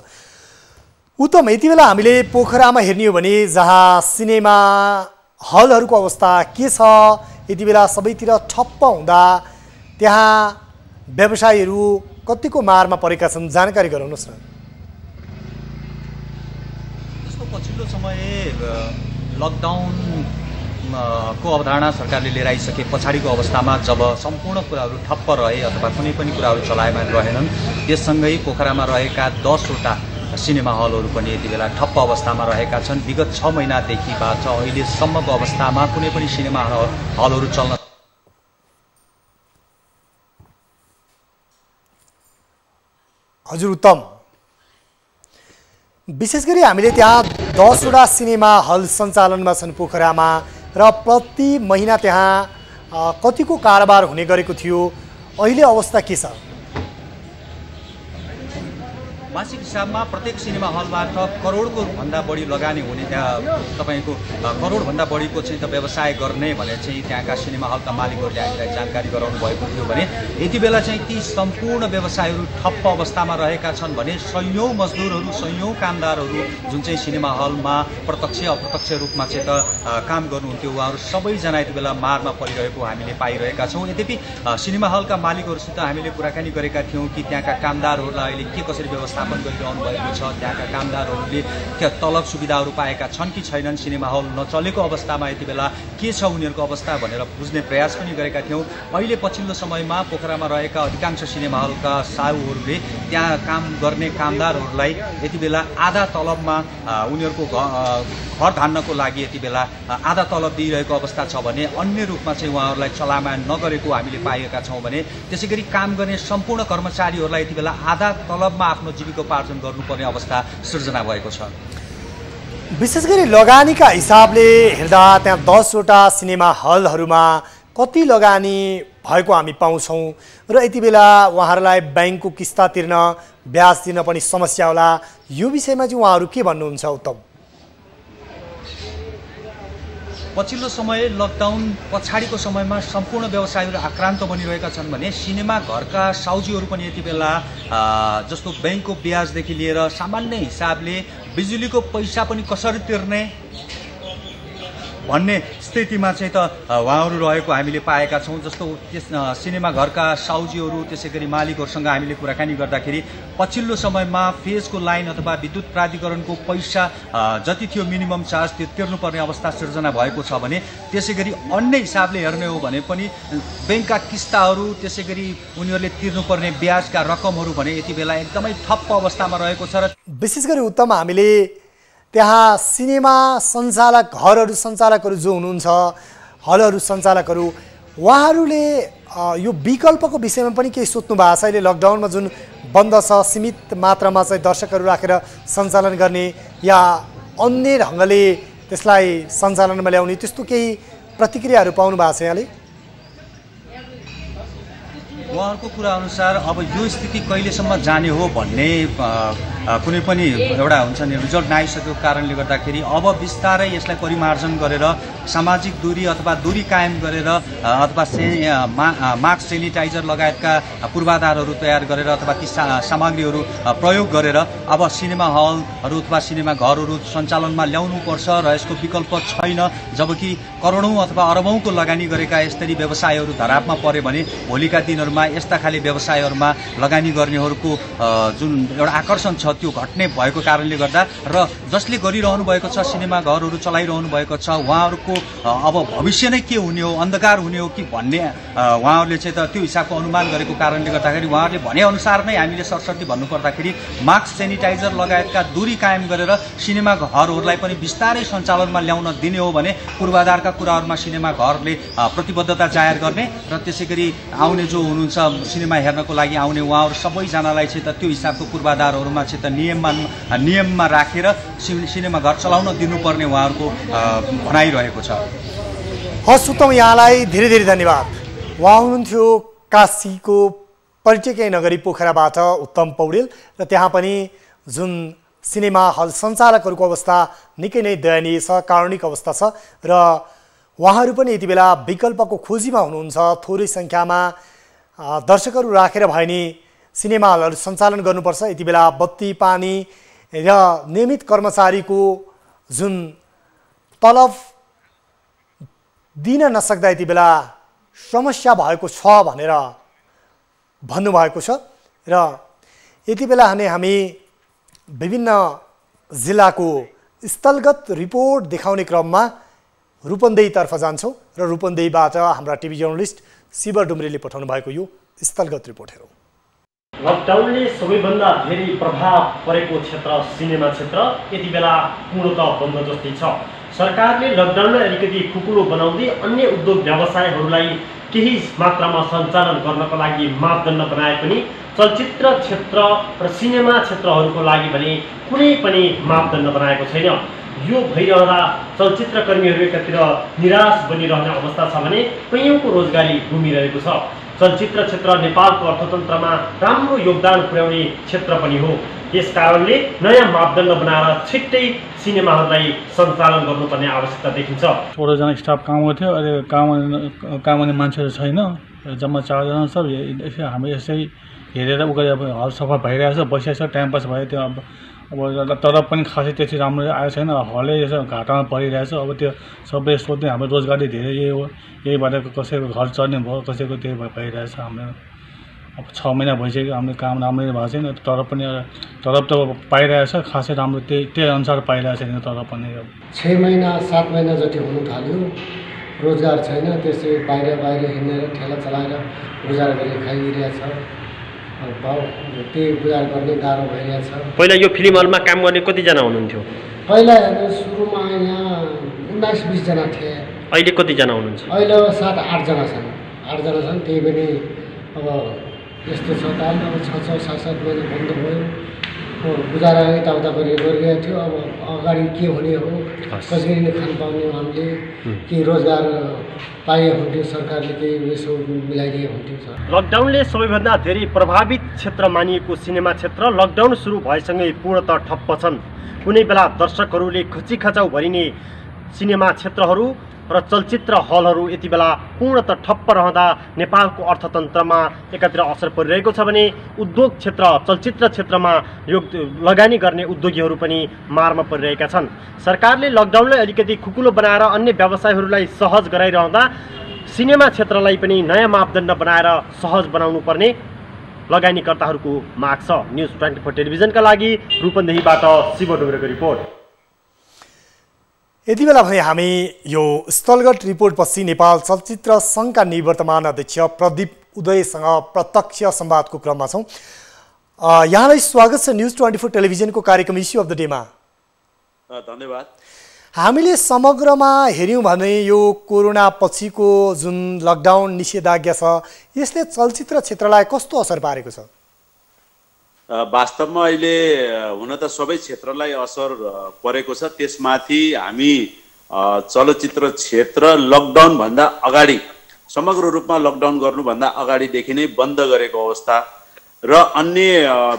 उत्तम, यति बेला हामीले पोखरामा हेर्ने हो भने जहाँ सिनेमा हलहरूको अवस्था के छ, यति बेला सबैतिर ठप्प हुँदा त्यहाँ व्यवसायीहरू कतिको मारमा परेका छन्, जानकारी गराउनुहोस् न। जस्तो पछिल्लो समय लकडाउन को अवधारणा सरकारले लिएर आइसके पछाडिको अवस्थामा जब सम्पूर्ण कुराहरू ठप्प रहे अथवा कुनै पनि कुराहरू चलायमान रहेनन्, त्यससँगै पोखरामा रहेका 10वटा सिनेमा हलहरू पनि यति बेला ठप्प अवस्थामा रहेका छन्। विगत 6 महिनादेखिबाट अहिलेसम्मको अवस्थामा कुनै पनि सिनेमा हलहरू चल्न। हजुर उत्तम, विशेष गरी हामीले त्यहाँ 10वटा सिनेमा हल सञ्चालनमा छन् पोखरामा र प्रति महिना त्यहाँ कतिको कारोबार हुने गरेको थियो, अहिले अवस्था के छ? मासिक हिसाबमा प्रत्येक सिनेमा हलबाट करोडको भन्दा बढी लगानी हुने, त्यहाँ तपाईँको करोडभन्दा बढीको चाहिँ त व्यवसाय गर्ने भने चाहिँ त्यहाँका सिनेमा हलका मालिकहरूले हामीलाई जानकारी गराउनु भएको थियो भने यति बेला चाहिँ ती सम्पूर्ण व्यवसायहरू ठप्प अवस्थामा रहेका छन् भने सयौँ मजदुरहरू, सयौँ कामदारहरू जुन चाहिँ सिनेमा हलमा प्रत्यक्ष अप्रत्यक्ष रूपमा चाहिँ त काम गर्नुहुन्थ्यो, उहाँहरू सबैजना यति बेला मारमा परिरहेको हामीले पाइरहेका छौँ। यद्यपि सिनेमा हलका मालिकहरूसित हामीले कुराकानी गरेका थियौँ कि त्यहाँका कामदारहरूलाई अहिले के कसरी व्यवस्थापन गरिरहनु भएको छ, त्यहाँका कामदारहरूले के तलब सुविधाहरू पाएका छन् कि छैनन्, सिनेमा हल नचलेको अवस्थामा यति बेला के छ उनीहरूको अवस्था भनेर बुझ्ने प्रयास पनि गरेका थियौँ। अहिले पछिल्लो समयमा पोखरामा रहेका अधिकांश सिनेमा हलका साहुहरूले त्यहाँ काम गर्ने कामदारहरूलाई यति बेला आधा तलबमा उनीहरूको घर धान्नको लागि यति बेला आधा तलब दिइरहेको अवस्था छ भने अन्य रूपमा चाहिँ उहाँहरूलाई चलामान नगरेको हामीले पाएका छौँ भने त्यसै गरी काम गर्ने सम्पूर्ण कर्मचारीहरूलाई यति बेला आधा तलबमा आफ्नो जीविकोपार्जन गर्नुपर्ने अवस्था सृजना भएको छ। विशेष गरी लगानीका हिसाबले हेर्दा त्यहाँ 10वटा सिनेमा हलहरूमा कति लगानी भएको हामी पाउँछौँ र यति बेला उहाँहरूलाई ब्याङ्कको किस्ता तिर्न, ब्याज तिर्न पनि समस्या होला, यो विषयमा चाहिँ उहाँहरू के भन्नुहुन्छ उत्तम? पछिल्लो समय लकडाउन पछाडिको समयमा सम्पूर्ण व्यवसायीहरू आक्रान्त बनिरहेका छन् भने सिनेमा घरका साउजीहरू पनि यति बेला जस्तो ब्याङ्कको ब्याजदेखि लिएर सामान्य हिसाबले बिजुलीको पैसा पनि कसरी तिर्ने भन्ने स्थितिमा चाहिँ त उहाँहरू रहेको हामीले पाएका छौँ। जस्तो त्यस सिनेमा घरका साउजीहरू त्यसै गरी मालिकहरूसँग हामीले कुराकानी गर्दाखेरि पछिल्लो समयमा फेजको लाइन अथवा विद्युत प्राधिकरणको पैसा जति थियो मिनिमम चार्ज त्यो तिर्नुपर्ने अवस्था सिर्जना भएको छ भने त्यसै गरी अन्य हिसाबले हेर्ने हो भने पनि ब्याङ्कका किस्ताहरू त्यसै गरी उनीहरूले तिर्नुपर्ने ब्याजका रकमहरू भने यति बेला एकदमै ठप्प अवस्थामा रहेको छ। र विशेष गरी उत्तम हामीले त्यहाँ सिनेमा सञ्चालकहरू जो हुनुहुन्छ, हलहरू सञ्चालकहरू, उहाँहरूले यो विकल्पको विषयमा पनि केही सोध्नु भएको छ? अहिले लकडाउनमा जुन बन्द छ, सीमित मात्रामा चाहिँ दर्शकहरू राखेर सञ्चालन गर्ने या अन्य ढङ्गले त्यसलाई सञ्चालनमा ल्याउने, त्यस्तो केही प्रतिक्रियाहरू पाउनु भएको छ यहाँले? उहाँहरूको कुरा अनुसार अब यो स्थिति कहिलेसम्म जाने हो भन्ने कुनै पनि एउटा हुन्छ नि रिजल्ट नआइसकेको कारणले गर्दाखेरि अब बिस्तारै यसलाई परिमार्जन गरेर सामाजिक दूरी अथवा दूरी कायम गरेर अथवा मास्क, सेनिटाइजर लगायतका पूर्वाधारहरू तयार गरेर अथवा ती सामग्रीहरू प्रयोग गरेर अब सिनेमा हलहरू अथवा सिनेमा घरहरू सञ्चालनमा ल्याउनुपर्छ र यसको विकल्प छैन। जबकि करोडौँ अथवा अरबौँको लगानी गरेका यस्तरी व्यवसायहरू धरापमा परे भने भोलिका दिनहरूमा यस्ता खाले व्यवसायहरूमा लगानी गर्नेहरूको जुन एउटा आकर्षण छ त्यो घट्ने भएको कारणले गर्दा र जसले गरिरहनु भएको छ सिनेमा घरहरू चलाइरहनु भएको छ उहाँहरूको अब भविष्य नै के हुने हो, अन्धकार हुने हो कि भन्ने उहाँहरूले चाहिँ त त्यो हिसाबको अनुमान गरेको कारणले गर्दाखेरि उहाँहरूले भनेअनुसार नै हामीले सरसर्ती भन्नुपर्दाखेरि मास्क, सेनिटाइजर लगायतका दूरी कायम गरेर सिनेमा घरहरूलाई पनि बिस्तारै सञ्चालनमा ल्याउन दिने हो भने पूर्वाधारका कुराहरूमा सिनेमा घरले प्रतिबद्धता जाहेर गर्ने र त्यसै गरी आउने जो हुनुहुन्छ सिनेमा हेर्नको लागि आउने उहाँहरू सबैजनालाई चाहिँ त त्यो हिसाबको पूर्वाधारहरूमा चाहिँ त नियममा राखेर सिनेमा घर चलाउन दिनुपर्ने उहाँहरूको भनाइरहेको छ। हस् उत्तम, यहाँलाई धेरै धेरै धन्यवाद। उहाँ हुनुहुन्थ्यो काशीको पर्यटकीय नगरी पोखराबाट उत्तम पौडेल र त्यहाँ पनि जुन सिनेमा हल सञ्चालकहरूको अवस्था निकै नै दयनीय छ, कारुणिक अवस्था छ र उहाँहरू पनि यति बेला विकल्पको खोजीमा हुनुहुन्छ। थोरै सङ्ख्यामा दर्शकहरू राखेर भए नि सिनेमा हलहरू सञ्चालन गर्नुपर्छ। यति बेला बत्ती पानी र नियमित कर्मचारीको जुन तलब दिन नसक्दा यति बेला समस्या भएको छ भनेर भन्नुभएको छ र यति बेला हामी विभिन्न जिल्लाको स्थलगत रिपोर्ट देखाउने क्रममा रूपन्देहीतर्फ जान्छौँ र रूपन्देहीबाट हाम्रा टिभी जर्नलिस्ट शिव डुम्रेले पठाउनु भएको यो स्थलगत रिपोर्ट हेरौँ। लकडाउनले सबैभन्दा धेरै प्रभाव परेको क्षेत्र सिनेमा क्षेत्र यति बेला पूर्णतः बन्द जस्तै छ। सरकारले लकडाउनलाई अलिकति खुकुलो बनाउँदै अन्य उद्योग व्यवसायहरूलाई केही मात्रामा सञ्चालन गर्नको लागि मापदण्ड बनाए पनि चलचित्र क्षेत्र र सिनेमा क्षेत्रहरूको लागि भने कुनै पनि मापदण्ड बनाएको छैन। यो भइरहँदा चलचित्रकर्मीहरू एकातिर निराश बनिरहने अवस्था छ भने कैयौँको रोजगारी गुमिरहेको छ। चलचित्र क्षेत्र नेपालको अर्थतन्त्रमा राम्रो योगदान पुर्याउने क्षेत्र पनि हो। यस कारणले नयाँ मापदण्ड बनाएर छिट्टै सिनेमाहरूलाई सञ्चालन गर्नुपर्ने आवश्यकता देखिन्छ। 16जना स्टाफ काम गर्थ्यो, अहिले काम गर्ने मान्छेहरू छैन, जम्मा 4 जना छ। हामी यसै हेरेर अब हल सफा भइरहेछ, बसिरहेछ, टाइम पास भयो। त्यो अब तर पनि खासै त्यति राम्रो आएको छैन, हलै यसो घाटामा परिरहेछ। अब त्यो सबै सोध्ने हाम्रो रोजगारी धेरै यही हो, यही भएर कसैको घर चल्ने भयो, कसैको त्यही भइरहेछ। हाम्रो अब 6 महिना भइसक्यो, हाम्रो काम राम्रै भएको छैन, तर पनि तलब त पाइरहेछ, खासै राम्रो त्यही अनुसार पाइरहेको छैन। तर पनि 6 महिना 7 महिना जति हुन थाल्यो, रोजगार छैन। त्यसै बाहिर हिँडेर ठेला चलाएर गुजारा गरेर खाइरहेछ। त्यही गुजार गर्ने गाह्रो भइरहेछ। पहिला यो फिल्म हलमा काम गर्ने कतिजना हुनुहुन्थ्यो? पहिला सुरुमा यहाँ 19-20 जना थिए। अहिले कतिजना हुनुहुन्छ? अहिले 7-8 जना छन्। 8 जना छन्। त्यही पनि अब यस्तो छ त, अब 6-6, 7-7 महिना बन्द भयो। गुजारा यताउता गरिरहेको थियो। अब अगाडि के हुने हो, कसरी नै खान पाउने हो, हामीले के रोजगार पाए हुन्थ्यो, सरकारले केही यसो मिलाइदिए हुन्थ्यो। लकडाउनले सबैभन्दा धेरै प्रभावित क्षेत्र मानिएको सिनेमा क्षेत्र लकडाउन सुरु भएसँगै पूर्णतः ठप्प छन्। कुनै बेला दर्शकहरूले खचिखचाउ भरिने सिनेमा क्षेत्रहरू र चलचित्र हलहरू यति बेला पूर्णतः ठप्प रहँदा नेपालको अर्थतन्त्रमा एकातिर असर परिरहेको छ भने उद्योग क्षेत्र, चलचित्र क्षेत्रमा लगानी गर्ने उद्योगीहरू पनि मारमा परिरहेका छन्। सरकारले लकडाउनलाई अलिकति खुकुलो बनाएर अन्य व्यवसायहरूलाई सहज गराइरहँदा सिनेमा क्षेत्रलाई पनि नयाँ मापदण्ड बनाएर सहज बनाउनु पर्ने लगानीकर्ताहरूको माग छ। न्युज 24 टेलिभिजनका लागि रूपन्देहीबाट शिव डुम्रेको रिपोर्ट। यति बेला भने हामी यो स्थलगत रिपोर्टपछि नेपाल चलचित्र सङ्घका निवर्तमान अध्यक्ष प्रदीप उदयसँग प्रत्यक्ष संवादको क्रममा छौँ। यहाँलाई स्वागत छ न्युज 24 टेलिभिजनको कार्यक्रम इस्यु अफ द डेमा। धन्यवाद। हामीले समग्रमा हेऱ्यौँ भने यो कोरोना पछिको जुन लकडाउन निषेधाज्ञा छ, यसले चलचित्र क्षेत्रलाई कस्तो असर पारेको छ? वास्तवमा अहिले हुन त सबै क्षेत्रलाई असर परेको छ। त्यसमाथि हामी चलचित्र क्षेत्र लकडाउन भन्दा अगाडि, समग्र रूपमा लकडाउन गर्नुभन्दा अगाडिदेखि नै बन्द गरेको अवस्था र अन्य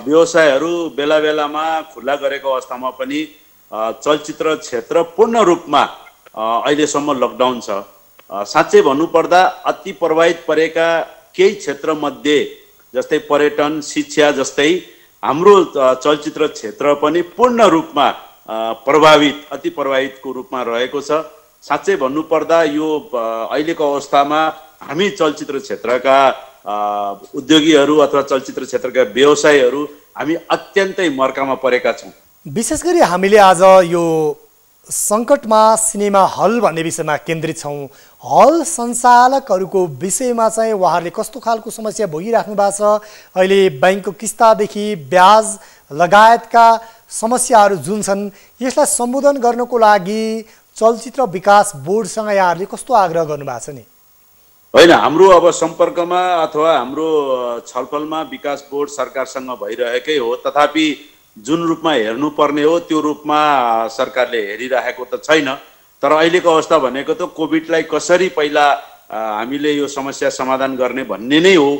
व्यवसायहरू बेला बेलामा खुल्ला गरेको अवस्थामा पनि चलचित्र क्षेत्र पूर्ण रूपमा अहिलेसम्म लकडाउन छ। साँच्चै भन्नुपर्दा अति प्रभावित परेका केही क्षेत्रमध्ये जस्तै पर्यटन, शिक्षा जस्तै हाम्रो चलचित्र क्षेत्र पनि पूर्ण रूपमा अति प्रभावितको रूपमा रहेको छ। साँच्चै भन्नुपर्दा यो अहिलेको अवस्थामा हामी चलचित्र क्षेत्रका उद्योगीहरू अथवा चलचित्र क्षेत्रका व्यवसायीहरू हामी अत्यन्तै मर्कामा परेका छौँ। विशेष गरी हामीले आज यो सङ्कटमा सिनेमा हल भन्ने विषयमा केन्द्रित छौँ। हल सञ्चालकहरूको विषयमा चाहिँ उहाँहरूले कस्तो खालको समस्या भोगिराख्नु भएको छ? अहिले ब्याङ्कको किस्तादेखि ब्याज लगायतका समस्याहरू जुन छन्, यसलाई सम्बोधन गर्नको लागि चलचित्र विकास बोर्डसँग यहाँहरूले कस्तो आग्रह गर्नुभएको छ नि? होइन, हाम्रो अब सम्पर्कमा अथवा हाम्रो छलफलमा विकास बोर्ड सरकारसँग भइरहेकै हो। तथापि जुन रूपमा हेर्नुपर्ने हो त्यो रूपमा सरकारले हेरिरहेको त छैन। तर अहिलेको अवस्था भनेको त कोभिडलाई कसरी पहिला हामीले यो समस्या समाधान गर्ने भन्ने नै हो।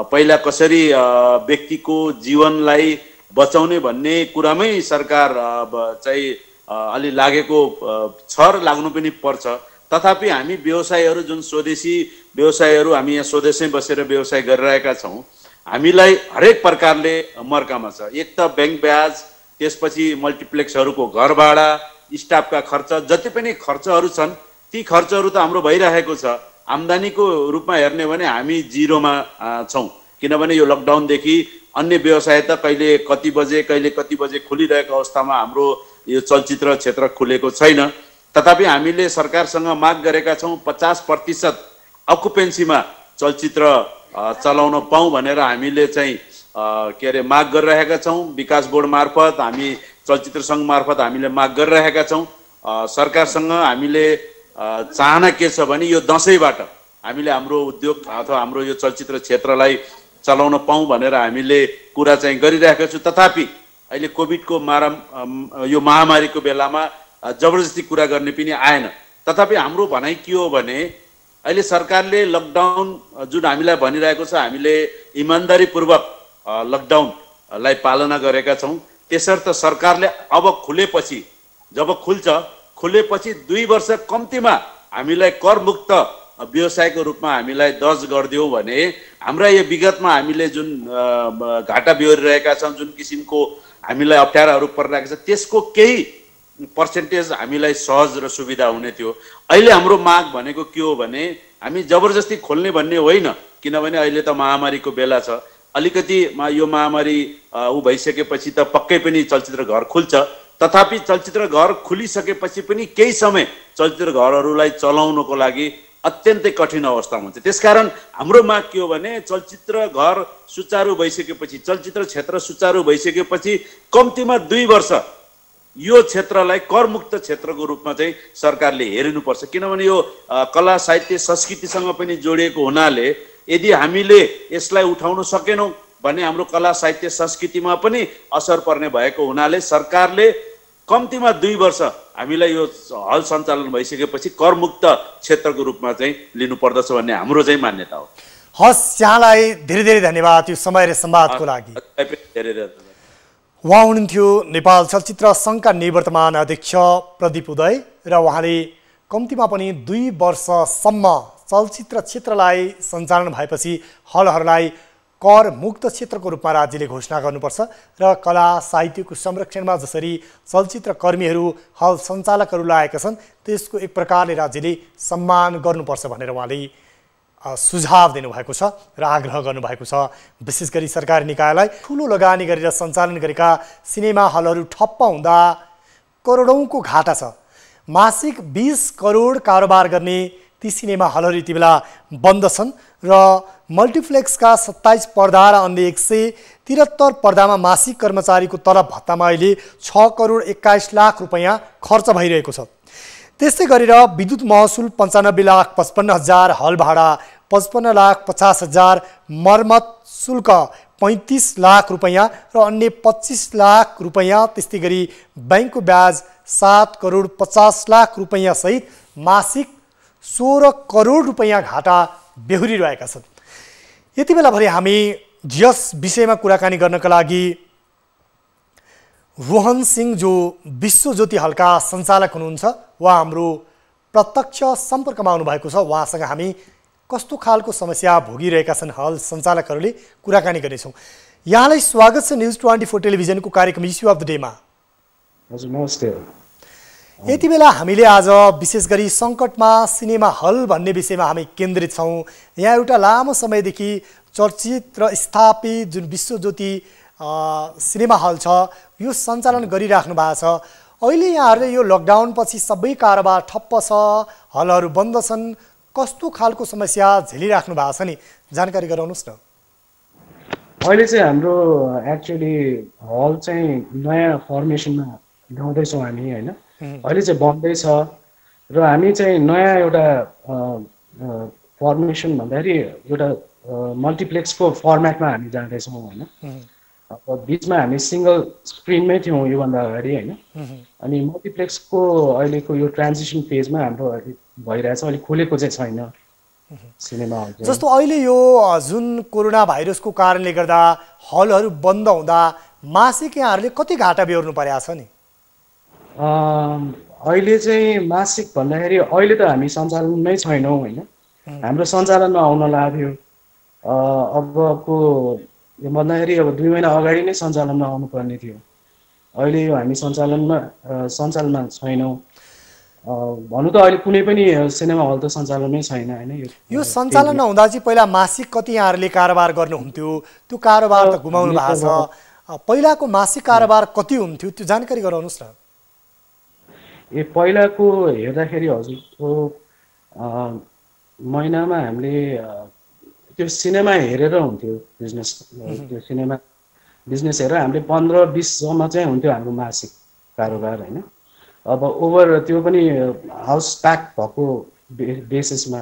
पहिला कसरी व्यक्तिको जीवनलाई बचाउने भन्ने कुरामै सरकार चाहिँ अलि लागेको छ र लाग्नु पनि पर्छ। तथापि हामी व्यवसायीहरू जुन स्वदेशी व्यवसायहरू हामी यहाँ स्वदेशमै बसेर व्यवसाय गरिरहेका छौँ, हामीलाई हरेक प्रकारले मर्कामा छ। एक त ब्याङ्क ब्याज, त्यसपछि मल्टिप्लेक्सहरूको घर भाडा, स्टाफका खर्च, जति पनि खर्चहरू छन् ती खर्चहरू त हाम्रो भइरहेको छ। आम्दानीको रूपमा हेर्ने भने हामी जिरोमा छौँ, किनभने यो लकडाउनदेखि अन्य व्यवसाय त कहिले कति बजे खुलिरहेको अवस्थामा हाम्रो यो चलचित्र क्षेत्र खुलेको छैन। तथापि हामीले सरकारसँग माग गरेका छौँ 50% अकुपेन्सीमा चलचित्र चलाउन पाऊँ भनेर हामीले चाहिँ माग गरिरहेका छौँ। विकास बोर्ड मार्फत, हामी चलचित्र सङ्घ मार्फत हामीले माग गरिरहेका छौँ। सरकारसँग हामीले चाहना के छ भने यो दसैँबाट हामीले हाम्रो उद्योग अथवा हाम्रो यो चलचित्र क्षेत्रलाई चलाउन पाऊँ भनेर हामीले कुरा चाहिँ गरिरहेका छौँ। तथापि अहिले कोभिडको यो महामारीको बेलामा जबरजस्ती कुरा गर्ने पनि आएन। तथापि हाम्रो भनाइ के हो भने अहिले सरकारले लकडाउन जुन हामीलाई भनिरहेको छ, हामीले इमान्दारीपूर्वक लकडाउनलाई पालना गरेका छौँ। त्यसर्थ सरकारले अब खुलेपछि, जब खुलेपछि 2 वर्ष कम्तीमा हामीलाई करमुक्त व्यवसायको रूपमा हामीलाई दर्ज गरिदियो भने हाम्रा यो विगतमा हामीले जुन घाटा बेहोरिरहेका छौँ, जुन किसिमको हामीलाई अप्ठ्याराहरू परिरहेको छ, त्यसको केही पर्सेन्टेज हामीलाई सहज र सुविधा हुने थियो। अहिले हाम्रो माग भनेको के हो भने हामी जबरजस्ती खोल्ने भन्ने होइन, किनभने अहिले त महामारीको बेला छ। अलिकति यो महामारी भइसकेपछि त पक्कै पनि चलचित्र घर खुल्छ। तथापि चलचित्र घर खुलिसकेपछि पनि केही समय चलचित्र घरहरूलाई चलाउनको लागि अत्यन्तै कठिन अवस्था हुन्छ। त्यसकारण हाम्रो माग के हो भने चलचित्र घर सुचारू भइसकेपछि, चलचित्र क्षेत्र सुचारू भइसकेपछि कम्तीमा 2 वर्ष यो क्षेत्रलाई करमुक्त क्षेत्रको रूपमा चाहिँ सरकारले हेरिनुपर्छ। किनभने यो कला साहित्य संस्कृतिसँग पनि जोडिएको हुनाले यदि हामीले यसलाई उठाउन सकेनौँ भने हाम्रो कला साहित्य संस्कृतिमा पनि असर पर्ने भएको हुनाले सरकारले कम्तीमा 2 वर्ष हामीलाई यो हल सञ्चालन भइसकेपछि करमुक्त क्षेत्रको रूपमा चाहिँ लिनुपर्दछ भन्ने हाम्रो चाहिँ मान्यता हो। हस्, यहाँलाई धेरै धेरै धन्यवाद यो समय र संवादको लागि। उहाँ हुनुहुन्थ्यो नेपाल चलचित्र सङ्घका निवर्तमान अध्यक्ष प्रदीप उदय र उहाँले कम्तीमा पनि 2 वर्षसम्म चलचित्र क्षेत्रलाई सञ्चालन भएपछि हलहरूलाई कर मुक्त क्षेत्रको रूपमा राज्यले घोषणा गर्नुपर्छ र कला साहित्यको संरक्षणमा जसरी चलचित्र कर्मीहरू हल सञ्चालकहरू लागेका छन् त्यसको एक प्रकारले राज्यले सम्मान गर्नुपर्छ भनेर उहाँले सुझाव दिनुभएको छ र आग्रह गर्नुभएको छ। विशेष गरी सरकारी निकायलाई ठुलो लगानी गरेर सञ्चालन गरेका सिनेमा हलहरू ठप्प हुँदा करोडौँको घाटा छ। मासिक 20 करोड कारोबार गर्ने ती सिनेमा हलहरू यति बेला बन्द छन् र मल्टिप्लेक्सका 27 पर्दा र अन्य 173 पर्दामा मासिक कर्मचारीको तलब भत्तामा अहिले 6 करोड 21 लाख रुपैयाँ खर्च भइरहेको छ। त्यस्तै गरेर विद्युत महसुल 95,55,000, हल भाडा 55,50,000, मर्मत शुल्क 35 लाख रुपैयाँ र अन्य 25 लाख रुपैयाँ, त्यस्तै गरी ब्याङ्कको ब्याज 7 करोड 50 लाख रुपैयाँ सहित मासिक 16 करोड रुपैयाँ घाटा बेहोरिरहेका छन्। यति बेला भरि हामी यस विषयमा कुराकानी गर्नका लागि रोहन सिंह जो विश्वज्योति हलका सञ्चालक हुनुहुन्छ, उहाँ हाम्रो प्रत्यक्ष सम्पर्कमा आउनुभएको छ। उहाँसँग हामी कस्तो खालको समस्या भोगिरहेका छन् हल सञ्चालकहरूले कुराकानी गर्नेछौँ। यहाँलाई स्वागत छ न्युज 24 टेलिभिजनको कार्यक्रम इस्यु अफ द डेमा। हजुर नमस्ते। यति बेला हामीले आज विशेष गरी सङ्कटमा सिनेमा हल भन्ने विषयमा हामी केन्द्रित छौँ। यहाँ एउटा लामो समयदेखि चर्चित र स्थापित जुन विश्वज्योति सिनेमा हल छ यो सञ्चालन गरिराख्नु भएको छ। अहिले यहाँहरूले यो लकडाउन पछि सबै कारोबार ठप्प छ, हलहरू बन्द छन्, कस्तो खालको समस्या झेलिराख्नु भएको छ नि जानकारी गराउनुहोस् न। अहिले चाहिँ हाम्रो एक्चुअली हल चाहिँ नयाँ फर्मेसनमा ल्याउँदैछौँ हामी होइन। अहिले चाहिँ बन्दै छ र हामी चाहिँ नयाँ एउटा फर्मेसन भन्दाखेरि एउटा मल्टिप्लेक्सको फर्मेटमा हामी जाँदैछौँ होइन। अब बिचमा हामी सिङ्गल स्क्रिनमै थियौँ योभन्दा अगाडि होइन। अनि मल्टिप्लेक्सको अहिलेको यो ट्रान्जिसन फेजमा हाम्रो भइरहेछ, अहिले खोलेको चाहिँ छैन सिनेमा हल। जस्तो अहिले यो जुन कोरोना भाइरसको कारणले गर्दा हलहरू बन्द हुँदा मासिक यहाँहरूले कति घाटा बेहोर्नु परेको छ नि? अहिले चाहिँ मासिक भन्दाखेरि अहिले त हामी सञ्चालनमै छैनौँ होइन। हाम्रो सञ्चालनमा आउन लाग्यो। अबको यो भन्दाखेरि अब 2 महिना अगाडि नै सञ्चालनमा आउनुपर्ने थियो। अहिले यो हामी सञ्चालनमा छैनौँ। भन्नु त अहिले कुनै पनि सिनेमा हल त सञ्चालनमै छैन होइन। यो सञ्चालन नहुँदा चाहिँ पहिला मासिक कति यहाँहरूले कारोबार गर्नुहुन्थ्यो, त्यो कारोबार त गुमाउनु भएको छ। पहिलाको मासिक कारोबार कति हुन्थ्यो त्यो जानकारी गराउनुहोस् न। पहिलाको हेर्दाखेरि हजुरको महिनामा हामीले त्यो सिनेमा हेरेर हुन्थ्यो बिजनेस। त्यो सिनेमा बिजनेस हेरेर हामीले 15-20 सम्म चाहिँ हुन्थ्यो हाम्रो मासिक कारोबार होइन। अब ओभर त्यो पनि हाउस प्याक भएको बेसिसमा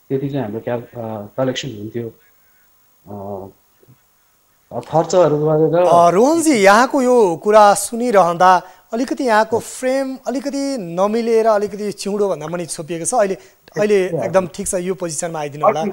त्यति चाहिँ हाम्रो कलेक्सन हुन्थ्यो। खर्चहरू गरेर रोहनजी यहाँको यो कुरा सुनिरहँदा अलिकति यहाँको फ्रेम अलिकति नमिलेर अलिकति चिउँडो भन्दा पनि छोपिएको छ। अहिले एकदम ठिक छ, यो पोजिसनमा आइदिनु होला।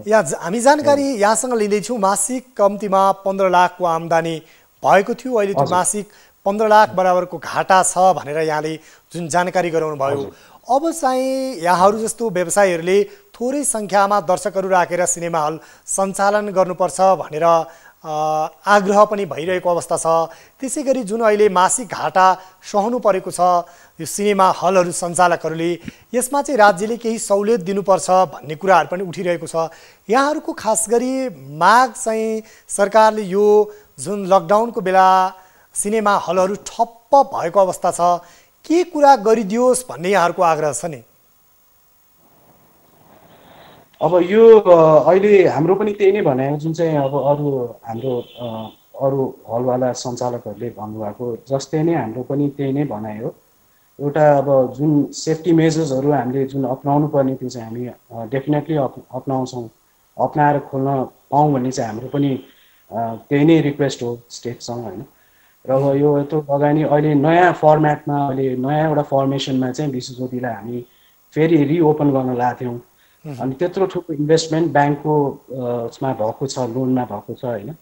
यहाँ हामी जानकारी यहाँसँग लिँदैछौँ मासिक कम्तीमा 15 लाखको आम्दानी भएको थियो, अहिले त्यो मासिक 15 लाख बराबरको घाटा छ भनेर यहाँले जुन जानकारी गराउनु भयो। अब चाहिँ यहाँहरू जस्तो व्यवसायीहरूले थोरै सङ्ख्यामा दर्शकहरू राखेर सिनेमा हल सञ्चालन गर्नुपर्छ भनेर आग्रह पनि भइरहेको अवस्था छ। त्यसै गरी जुन अहिले मासिक घाटा सहनु परेको छ यो सिनेमा हलहरू सञ्चालकहरूले, यसमा चाहिँ राज्यले केही सहुलियत दिनुपर्छ भन्ने कुराहरू पनि उठिरहेको छ। यहाँहरूको खास गरी माग चाहिँ सरकारले यो जुन लकडाउनको बेला सिनेमा हलहरू ठप्प भएको अवस्था छ, के कुरा गरिदियोस् भन्ने यहाँहरूको आग्रह छ नि? अब यो अहिले हाम्रो पनि त्यही नै भनायो, जुन चाहिँ अब अरू हलवाला सञ्चालकहरूले भन्नुभएको जस्तै नै हाम्रो पनि त्यही नै भनायो। एउटा अब जुन सेफ्टी मेजर्सहरू हामीले जुन अपनाउनु पर्ने त्यो चाहिँ हामी डेफिनेटली अपनाउँछौँ, अपनाएर खोल्न पाऊँ भन्ने चाहिँ हाम्रो पनि त्यही नै रिक्वेस्ट हो स्टेटसँग होइन। र अब यो यत्रो लगानी अहिले नयाँ फर्मेटमा अहिले नयाँ एउटा फर्मेसनमा चाहिँ विश्वज्योतिलाई हामी फेरि रिओपन गर्न लागेको थियौँ। अनि त्यत्रो ठुलो इन्भेस्टमेन्ट ब्याङ्कको उसमा भएको छ, लोनमा भएको छ होइन।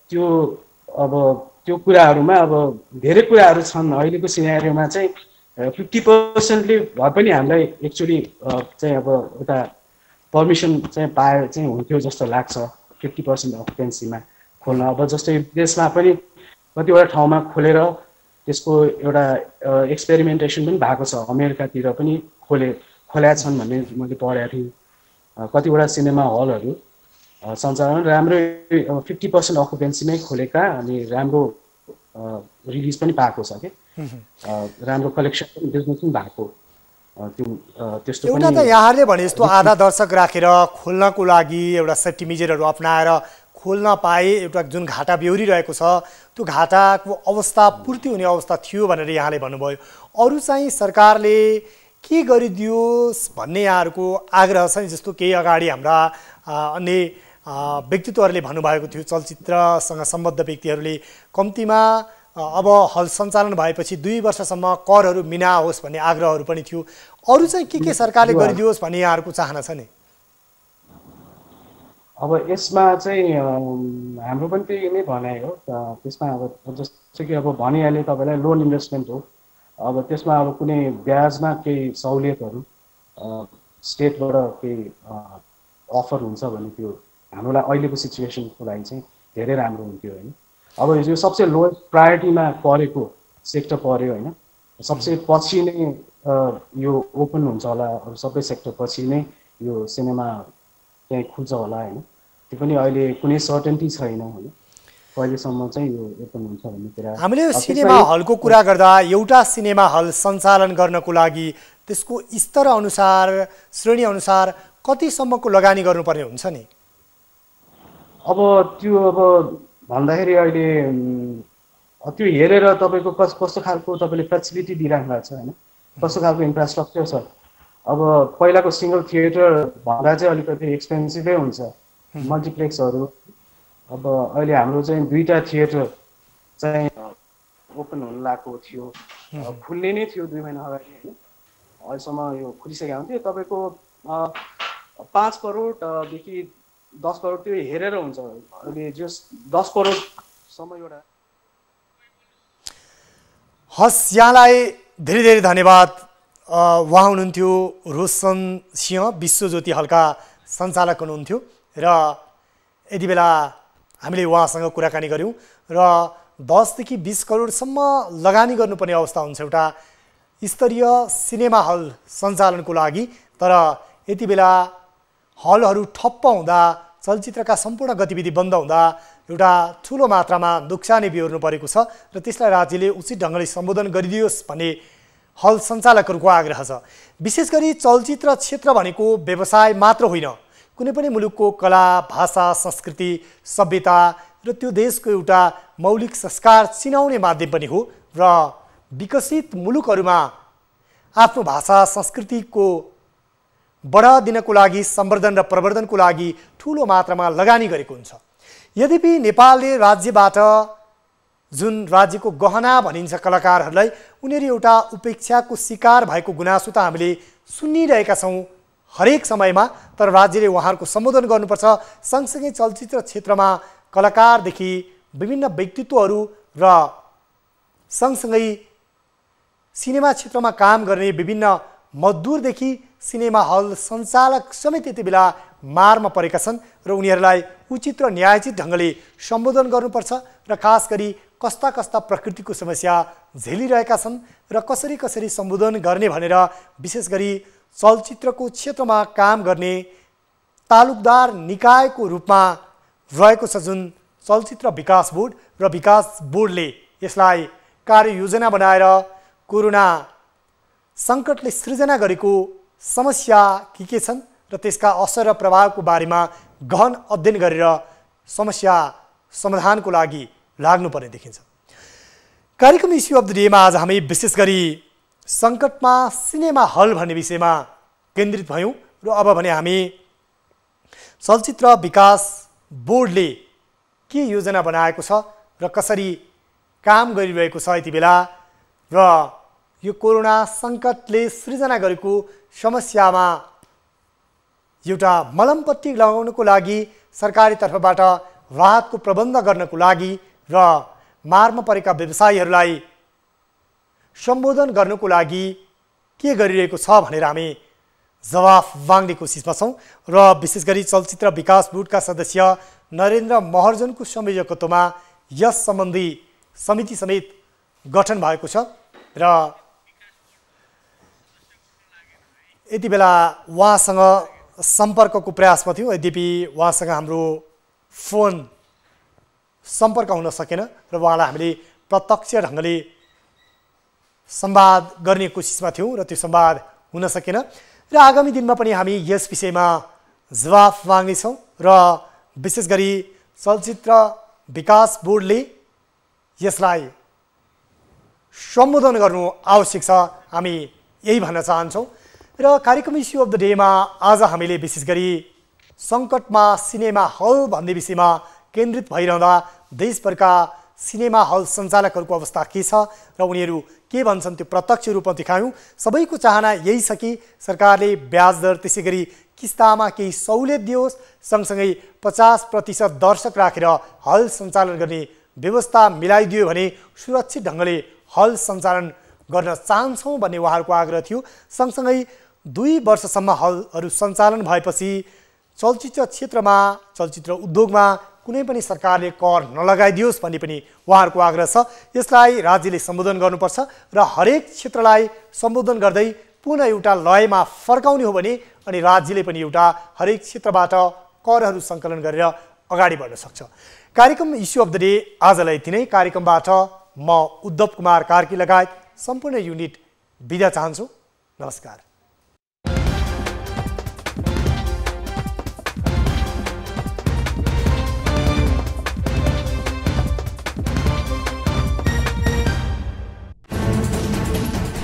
त्यो कुराहरूमा अब धेरै कुराहरू छन्। अहिलेको सिनेरियोमा चाहिँ 50%ले भए पनि हामीलाई एक्चुअली चाहिँ अब एउटा पर्मिसन चाहिँ पाए चाहिँ हुन्थ्यो जस्तो लाग्छ 50% अकुपेन्सीमा खोल्न। अब जस्तै देशमा पनि कतिवटा ठाउँमा खोलेर त्यसको एउटा एक्सपेरिमेन्टेसन पनि भएको छ। अमेरिकातिर पनि खोल्या छन् भन्ने मैले पढेको थिएँ। कतिवटा सिनेमा हलहरू सञ्चालन राम्रै 50% अकुपेन्सीमै खोलेका अनि राम्रो रिलिज पनि पाएको छ कि राम्रो कलेक्सन पनि बिजनेस पनि भएको। त्यस्तो एउटा त यहाँहरूले भने जस्तो आधा दर्शक राखेर खोल्नको लागि एउटा सेफ्टी मेजरहरू अपनाएर खोल्न पाए एउटा जुन घाटा बेहोरिरहेको छ त्यो घाटाको अवस्था पूर्ति हुने अवस्था थियो भनेर यहाँले भन्नुभयो। अरू चाहिँ सरकारले के गरिदियोस् भन्ने यहाँहरूको आग्रह छ नि? जस्तो केही अगाडि हाम्रा अन्य व्यक्तित्वहरूले भन्नुभएको थियो, चलचित्रसँग सम्बद्ध व्यक्तिहरूले कम्तीमा अब हल सञ्चालन भएपछि 2 वर्षसम्म करहरू मिना होस् भन्ने आग्रहहरू पनि थियो। अरू चाहिँ के सरकारले गरिदियोस् भन्ने यहाँहरूको चाहना छ नि? अब यसमा चाहिँ हाम्रो पनि त्यही नै भनाइ हो। त्यसमा अब जस्तो कि अब भनिहालेँ तपाईँलाई लोन इन्भेस्टमेन्ट हो। अब त्यसमा अब कुनै ब्याजमा केही सहुलियतहरू स्टेटबाट केही अफर हुन्छ भने त्यो हामीलाई अहिलेको सिचुएसनको लागि चाहिँ धेरै राम्रो हुन्थ्यो होइन। अब यो सबसे लोएस्ट प्रायोरिटीमा परेको सेक्टर पर्यो होइन। सबसे पछि नै यो ओपन हुन्छ होला, सबै सेक्टर पछि नै यो सिनेमा चाहिँ खुल्छ होला होइन। त्यो पनि अहिले कुनै सर्टेन्टी छैन होइन, कहिलेसम्म चाहिँ यो ओपन हुन्छ भन्ने कुरा। हामीले सिनेमा हलको कुरा गर्दा एउटा सिनेमा हल सञ्चालन गर्नको लागि त्यसको स्तर अनुसार श्रेणी अनुसार कतिसम्मको लगानी गर्नुपर्ने हुन्छ नि? अब त्यो अब भन्दाखेरि अहिले त्यो हेरेर तपाईँको कस्तो खालको तपाईँले फेसिलिटी दिइराख्नु भएको छ होइन, कस्तो खालको इन्फ्रास्ट्रक्चर छ। अब पहिलाको सिङ्गल थिएटर भन्दा चाहिँ अलिकति एक्सपेन्सिभै हुन्छ मल्टिप्लेक्सहरू। अब अहिले हाम्रो चाहिँ 2टा थिएटर चाहिँ ओपन हुन लागेको थियो, खुल्ने नै थियो 2 महिना अगाडि होइन। अहिलेसम्म यो खुलिसकेको हुन्थ्यो। तपाईँको 5 करोडदेखि 10 करोड त्यो हेरेर हुन्छ। अहिले जस 10 करोडसम्म एउटा। हस्, यहाँलाई धेरै धेरै धन्यवाद उहाँ हुनुहुन्थ्यो रोशन सिंह, विश्वज्योति हलका सञ्चालक हुनुहुन्थ्यो र यति बेला हामीले उहाँसँग कुराकानी गऱ्यौँ र 10 देखि 20 करोडसम्म लगानी गर्नुपर्ने अवस्था हुन्छ एउटा स्तरीय सिनेमा हल सञ्चालनको लागि। तर यति बेला हलहरू ठप्प हुँदा, चलचित्रका सम्पूर्ण गतिविधि बन्द हुँदा एउटा ठुलो मात्रामा नोक्सानी बिहोर्नु परेको छ र त्यसलाई राज्यले उचित ढङ्गले सम्बोधन गरिदियोस् भन्ने हल सञ्चालकहरूको आग्रह छ। विशेष गरी चलचित्र क्षेत्र भनेको व्यवसाय मात्र होइन, कुनै पनि मुलुकको कला, भाषा, संस्कृति, सभ्यता र त्यो देशको एउटा मौलिक संस्कार चिनाउने माध्यम पनि हो र विकसित मुलुकहरूमा आफ्नो भाषा संस्कृतिको बढावा दिनको लागि, सम्वर्धन र प्रवर्धनको लागि ठुलो मात्रामा लगानी गरेको हुन्छ। यद्यपि नेपालले राज्यबाट जुन राज्यको गहना भनिन्छ कलाकारहरूलाई, उनीहरू एउटा उपेक्षाको शिकार भएको गुनासो त हामीले सुनिरहेका छौँ हरेक समयमा। तर राज्यले उहाँहरूको सम्बोधन गर्नुपर्छ। सँगसँगै चलचित्र क्षेत्रमा कलाकारदेखि विभिन्न व्यक्तित्वहरू र सँगसँगै सिनेमा क्षेत्रमा काम गर्ने विभिन्न मजदुरदेखि सिनेमा हल सञ्चालक समेत यति बेला मारमा परेका छन् र उनीहरूलाई उचित र न्यायोचित ढङ्गले सम्बोधन गर्नुपर्छ र खास गरी कस्ता कस्ता प्रकृतिको समस्या झेलिरहेका छन् र कसरी कसरी सम्बोधन गर्ने भनेर विशेष गरी चलचित्रको क्षेत्रमा काम गर्ने तालुकदार निकायको रूपमा रहेको छ जुन चलचित्र विकास बोर्ड, र विकास बोर्डले यसलाई कार्ययोजना बनाएर कोरोना सङ्कटले सृजना गरेको समस्या के छन् र त्यसका असर र प्रभावको बारेमा गहन अध्ययन गरेर समस्या समाधानको लागि लाग्नुपर्ने देखिन्छ। कार्यक्रम इस्यु अफ द डेमा आज हामी विशेष गरी सङ्कटमा सिनेमा हल भन्ने विषयमा केन्द्रित भयौँ र अब भने हामी चलचित्र विकास बोर्डले के योजना बनाएको छ र कसरी काम गरिरहेको छ यति बेला र यो कोरोना सङ्कटले सृजना गरेको समस्यामा एउटा मलमपट्टी लगाउनको लागि सरकारी तर्फबाट राहतको प्रबन्ध गर्नको लागि र मारमा परेका व्यवसायीहरूलाई सम्बोधन गर्नको लागि के गरिरहेको छ भनेर हामी जवाफ माग्ने कोसिसमा छौँ र विशेष गरी चलचित्र विकास बोर्डका सदस्य नरेन्द्र महर्जनको संयोजकत्वमा यस सम्बन्धी समिति समेत गठन भएको छ र यति बेला उहाँसँग सम्पर्कको प्रयासमा थियौँ। यद्यपि उहाँसँग हाम्रो फोन सम्पर्क हुन सकेन र उहाँलाई हामीले प्रत्यक्ष ढङ्गले संवाद गर्ने कोसिसमा थियौँ र त्यो संवाद हुन सकेन र आगामी दिनमा पनि हामी यस विषयमा जवाफ माग्नेछौँ र विशेष गरी चलचित्र विकास बोर्डले यसलाई सम्बोधन गर्नु आवश्यक छ, हामी यही भन्न चाहन्छौँ। र कार्यक्रम इस्यु अफ द डेमा आज हामीले विशेष गरी सङ्कटमा सिनेमा हल भन्ने विषयमा केन्द्रित भइरहँदा देशभरका सिनेमा हल सञ्चालकहरूको अवस्था के छ र उनीहरू के भन्छन् त्यो प्रत्यक्ष रूपमा देखायौँ। सबैको चाहना यही छ कि सरकारले ब्याज दर त्यसै गरी किस्तामा केही सहुलियत दियोस्, सँगसँगै 50% दर्शक राखेर हल सञ्चालन गर्ने व्यवस्था मिलाइदियो भने सुरक्षित ढङ्गले हल सञ्चालन गर्न चाहन्छौँ भन्ने उहाँहरूको आग्रह थियो। सँगसँगै 2 वर्षसम्म हलहरू सञ्चालन भएपछि चलचित्र क्षेत्रमा, चलचित्र उद्योगमा कुनै पनि सरकारले कर नलगाइदियोस् भन्ने पनि उहाँहरूको आग्रह छ। यसलाई राज्यले सम्बोधन गर्नुपर्छ र हरेक क्षेत्रलाई सम्बोधन गर्दै पुनः एउटा लयमा फर्काउने हो भने अनि राज्यले पनि एउटा हरेक क्षेत्रबाट करहरू सङ्कलन गरेर अगाडि बढ्न सक्छ। कार्यक्रम इस्यु अफ द डे आजलाई यति नै। कार्यक्रमबाट म उद्धव कुमार कार्की लगायत सम्पूर्ण युनिट बिदा चाहन्छु। नमस्कार।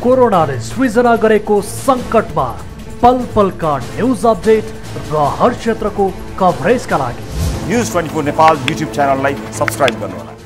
कोरोनाले सृजना गरेको सङ्कटमा पल पलका न्युज अपडेट र हर क्षेत्रको कभरेजका लागि न्युज 24 नेपाल युट्युब च्यानललाई सब्स्क्राइब गर्नुहोला।